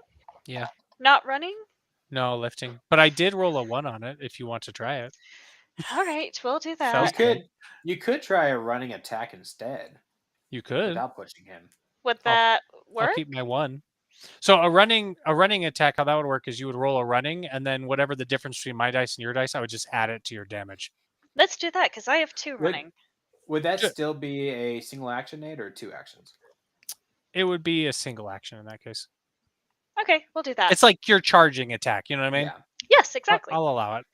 Yeah. Not running? No, lifting. But I did roll a 1 on it if you want to try it. All right, we'll do You that. Okay. could try a running attack instead You could. without pushing him. Would I'll- that I'll work? keep my 1. So a running attack, how that would work is you would roll a running, and then whatever the difference between my dice and your dice, I would just add it to your damage. Let's do that because I have 2 Would- running. Would that Sure. still be a single action, Nate, or 2 actions? It would be a single action in that case. Okay, we'll do that. It's like your charging attack. You know what I mean? Yeah, Yes, exactly. I'll allow it.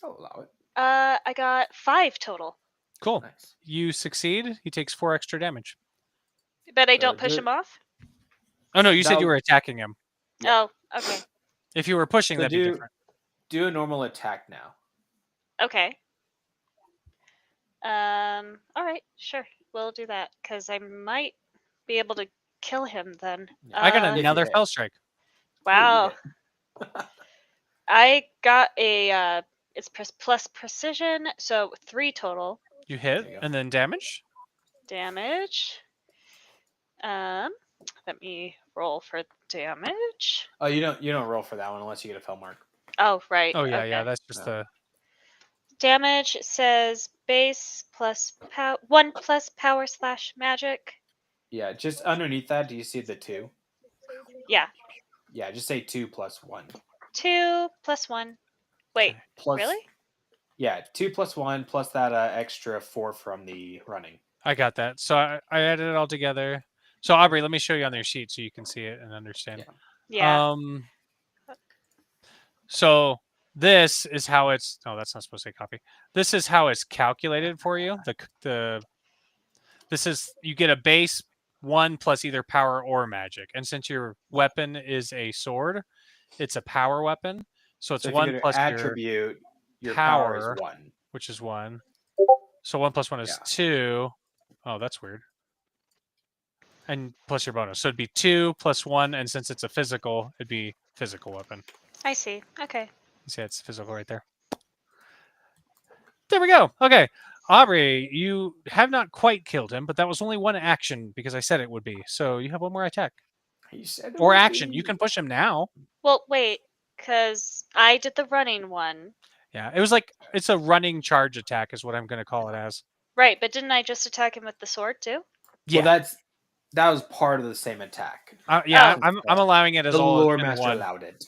I'll allow it. I got 5 total, Cool. Nice. You succeed. He takes 4 extra damage. but I So don't push do- him off. Oh no, you said That'll- you were attacking him. Yeah. Oh, okay, If you were pushing, So that'd be different. do a normal attack now. okay. All right, sure, we'll do that because I might be able to kill him then. I got you another hit. fell strike. Wow. hit. I got a it's plus precision, so 3 total You hit, There you go. and then damage. damage. Let me roll for damage. Oh, you don't roll for that one unless you get a fell mark. Oh, right. Oh yeah, okay. yeah. That's just No. the. Damage says base plus 1 plus power / magic. Yeah, just underneath that, do you see the 2? Yeah, Yeah, just say 2 plus 1. 2 plus 1. Wait, Okay. Plus, really? Yeah, 2 plus 1 plus that extra 4 from the running. I got that. So I added it all together. So Aubrey, let me show you on your sheet so you can see it and understand. Yeah. So this is how it's. Oh, that's not supposed to say copy. This is how it's calculated for you. This is you get a base 1 plus either power or magic, and since your weapon is a sword, it's a power weapon. So it's So if 1 you go to plus your, attribute, your power power. is 1. which is 1. So 1 plus 1 is Yeah. 2. Oh, that's weird. And plus your bonus. So it'd be 2 plus 1, and since it's a physical, it'd be physical weapon. I see. Okay. You see it's physical right there. There we go. Okay. Aubrey, you have not quite killed him, but that was only 1 action because I said it would be. So you have 1 more attack. You said it Or would action. be. You can push him now. Well, wait, because I did the running one. Yeah. It was like it's a running charge attack is what I'm gonna call it as. Right, but didn't I just attack him with the sword too? Yeah. Well, that was part of the same attack. Yeah, Oh. I'm allowing it as The all lore in master one. allowed it.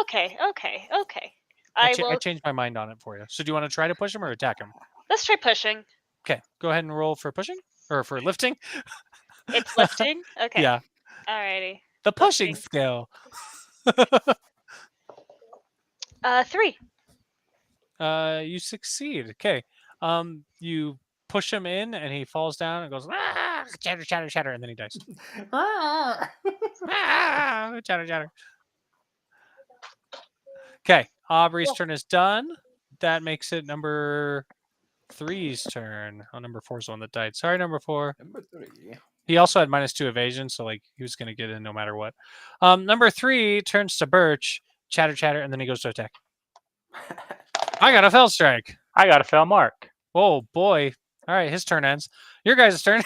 Okay. I I will. changed my mind on it for you. So do you want to try to push him or attack him? Let's try pushing. Okay, go ahead and roll for pushing or for lifting. It's lifting. Okay. Yeah, Alrighty. the pushing Lifting. skill. 3. You succeed. Okay. You push him in, and he falls down and goes chatter, chatter, chatter, and then he dies. Chatter, chatter. Okay, Aubrey's turn is done. That makes it number 3's turn. Oh, number 4's the one that died. Sorry, number 4. Number 3. He also had -2 evasion, so like he was gonna get in no matter what. Number 3 turns to Birch, chatter, chatter, and then he goes to attack. I got a fell strike. I got a fell mark. Oh boy! All right, his turn ends. Your guys' turn.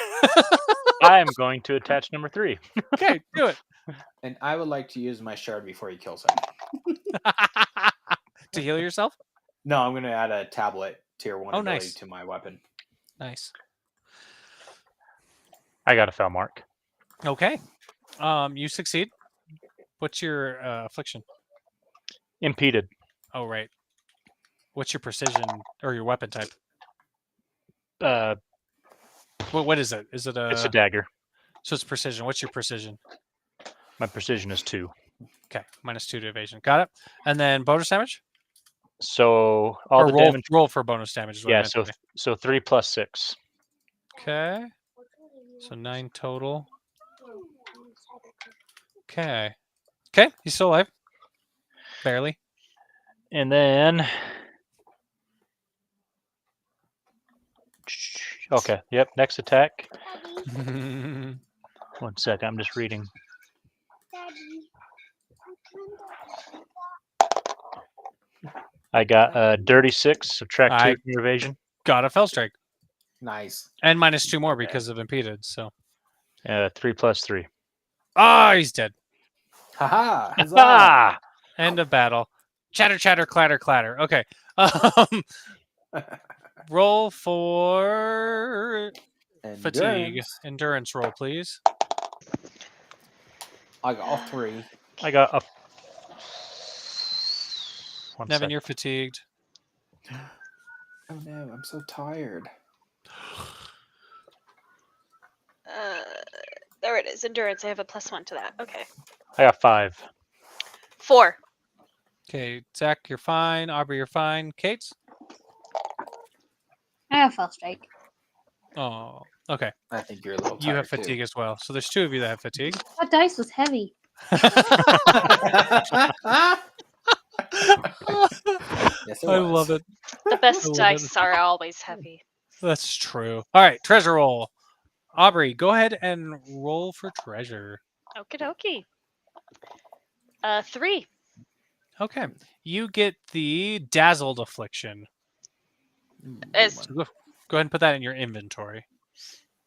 I am going to attach number 3. Okay, do it. And I would like to use my shard before he kills him. To heal yourself. No, I'm going to add a tablet tier 1 Oh, ability nice. to my weapon. Nice. I got a fell mark. Okay. You succeed. What's your affliction? Impeded. Oh, right. What's your precision or your weapon type? What is it? Is it a? It's a dagger. So it's precision. What's your precision? My precision is 2. Okay, -2 to evasion. Got it. And then bonus damage. So all Or the roll, damage. roll for bonus damage. Is what I Yeah. meant So to say. so 3 plus 6. Okay. So 9 total. Okay. Okay, he's still alive. Barely. And then. Okay. Yep. Next attack. 1 second. I'm just reading. I got a dirty 6. Subtract 2 from your evasion. Got a fell strike. Nice. And -2 more because of impeded. So. 3 plus 3. Ah, he's dead. Haha. Huzzah. Ah! End of battle. Chatter, chatter, clatter, clatter. Okay. Roll for fatigue. Endurance roll, please. I got all 3. I got a. Nevin, you're fatigued. Oh no, I'm so tired. There it is. Endurance. I have a +1 to that. Okay. I got 5. 4. Okay, Zach, you're fine. Aubrey, you're fine. Kate? I have fell strike. Oh, okay. I think you're a little tired. You have fatigue as well. So there's 2 of you that have fatigue. That dice was heavy. Yes, I love it. The best love dice are always heavy. That's true. All right, treasure roll. Aubrey, go ahead and roll for treasure. Okie dokie. 3. Okay. You get the dazzled affliction. Is So go ahead and put that in your inventory.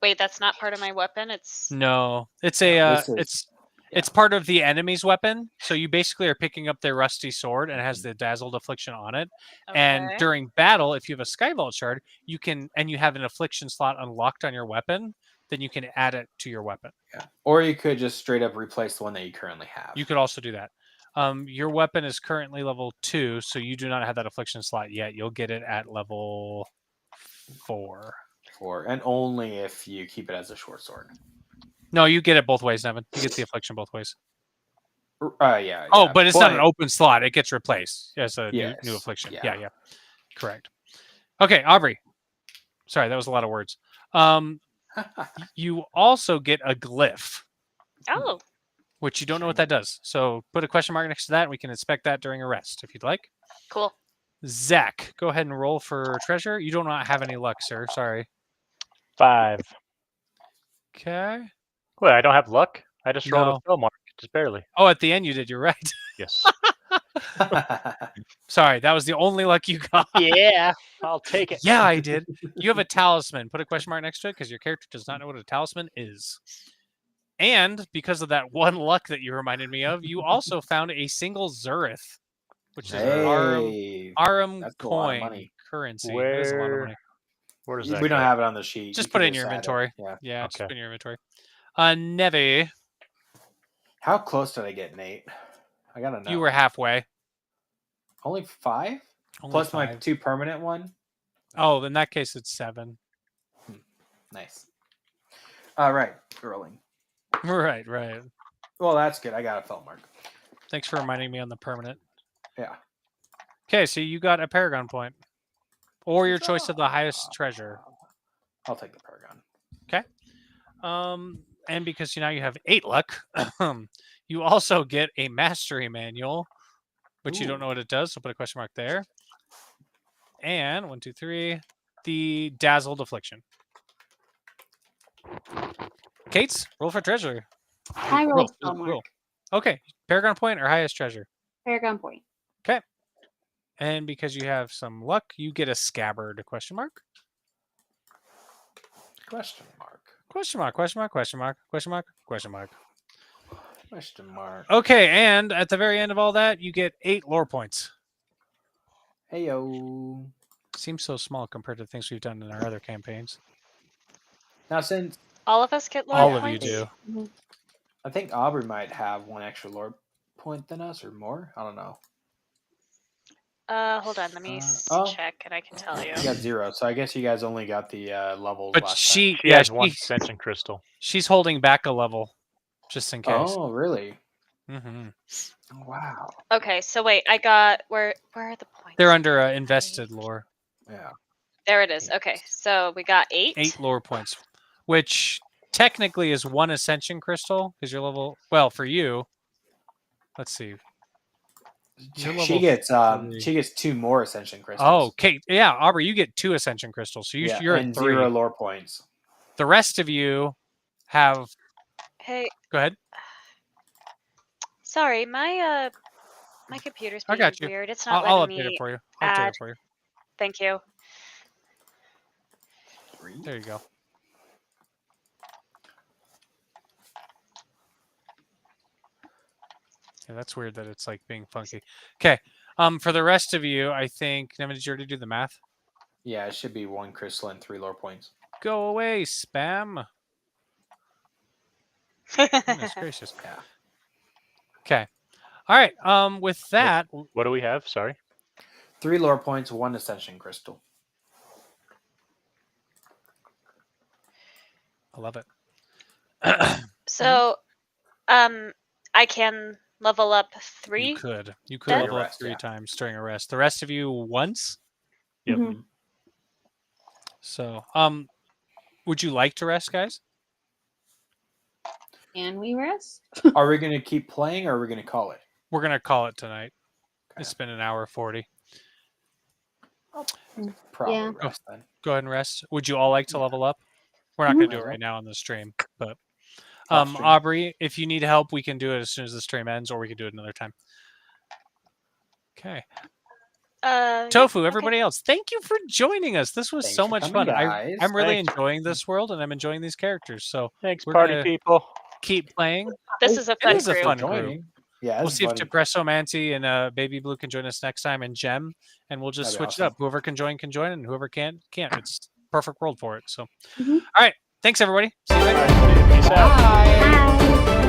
wait, that's not part of my weapon. It's No, it's a This is- it's part of the enemy's weapon. So you basically are picking up their rusty sword and it has the dazzled affliction on it. And okay. during battle, if you have a Skyvault shard, you can, and you have an affliction slot unlocked on your weapon, then you can add it to your weapon. Yeah. Or you could just straight up replace the one that you currently have. You could also do that. Your weapon is currently level 2, so you do not have that affliction slot yet. You'll get it at level 4. And only if you keep it as a short sword. No, you get it both ways, Nevin. You get the affliction both ways. Yeah. Oh, yeah. but it's not an open slot. It gets replaced as a new Yes, affliction. yeah. Yeah. Correct. Okay, Aubrey. Sorry, that was a lot of words. You also get a glyph, Oh, which you don't know what that does. So put a question mark next to that, and we can inspect that during a rest if you'd like. cool. Zach, go ahead and roll for treasure. You do not have any luck, sir. Sorry. 5. Okay. Wait, I don't have luck? I just rolled No. a fell mark. Just barely. Oh, at the end you did. You're right. Yes. Sorry, that was the only luck you got. Yeah, I'll take it. Yeah, I did. You have a talisman. Put a question mark next to it because your character does not know what a talisman is. And because of that one luck that you reminded me of, you also found a single Zurith, which is an Hey, Arum that's a lot of coin money. currency. That is a lot of Where- money. Where does that We don't go? have it on the sheet. Just You put can it in your add inventory. Yeah. Yeah, just Okay. put it in your inventory. Neve, How close did I get, Nate? I gotta know. you were halfway. Only 5? Only Plus my 5. 2 permanent one? Oh, in that case, it's 7. Nice. All right. Rolling. Right. Well, that's good. I got a felt mark. Thanks for reminding me on the permanent. Yeah. Okay, so you got a Paragon point. Or your choice of the highest treasure. I'll take the Paragon. And because now you have 8 luck, you also get a mastery manual, but you don't Ooh. know what it does, so put a question mark there. And 1, 2, 3, the Dazzled Affliction. Kate's, roll for treasure. I rolled spell mark. Roll. Okay, Paragon point or highest treasure. Paragon point. Okay. And because you have some luck, you get a scabbard, question mark. Question mark. Question mark, question mark, question mark, question mark, question mark. Question mark. Okay, and at the very end of all that, you get 8 lore points. Heyo. Seems so small compared to things we've done in our other campaigns. Now, since All of us get lore All of points? you do. Mm-hmm. I think Aubrey might have 1 extra lore point than us or more. I don't know. Hold on, let me check and I can tell you. You got 0, so I guess you guys only got the levels But last she has 1 ascension crystal. She's holding back a level, just in case. Oh, really? Mm-hmm. Wow. Okay, so wait, I got where are the points? They're under invested lore. Yeah. There it is. Okay, so we got 8. 8 lore points, which technically is 1 ascension crystal because your level. Well, for you, let's see. She gets 2 more ascension crystals. Oh, Kate. Yeah, Aubrey, you get 2 ascension crystals, so you're and at 3. 0 lore points. The rest of you have. Hey. Go ahead. Sorry, my computer's being I got you. weird. It's not I'll letting update me it for you. I'll update it for you. Thank you. 3. There you go. Yeah, that's weird that it's like being funky. Okay. For the rest of you, I think Nevin, did you already do the math? Yeah, it should be 1 crystal and 3 lore points. Go away, spam. Goodness gracious. Yeah. Okay. All right. With that, What do we have? Sorry. 3 lore points, 1 ascension crystal. I love it. So, I can level up 3. You could Then? level up Rest, 3 yeah. times during a rest. The rest of you once. Yep. Mhm. So, would you like to rest, guys? Can we rest? Are we going to keep playing or are we going to call it? We're gonna call it tonight. Okay. It's been an hour 40. Probably Yeah. rest then. Go ahead and rest. Would you all like to level up? We're not gonna do it right now on the stream, but Off stream. Aubrey, if you need help, we can do it as soon as the stream ends, or we can do it another time. Okay. Tofu, everybody else, thank you for joining us. This was Thanks so for much coming, fun. guys. I'm really Thanks. enjoying this world, and I'm enjoying these characters. So Thanks, we're party gonna people. keep playing. This is a It fun is a group. fun group. Joining. Yeah, We'll it's see if fun. Depressomancy and Baby Blue can join us next time, and Gem, and we'll just That'd be switch it up. awesome. Whoever can join, and whoever can't. It's perfect world for it. So, Mhm. all right. Thanks, everybody. See you later. Peace out. Bye. Bye.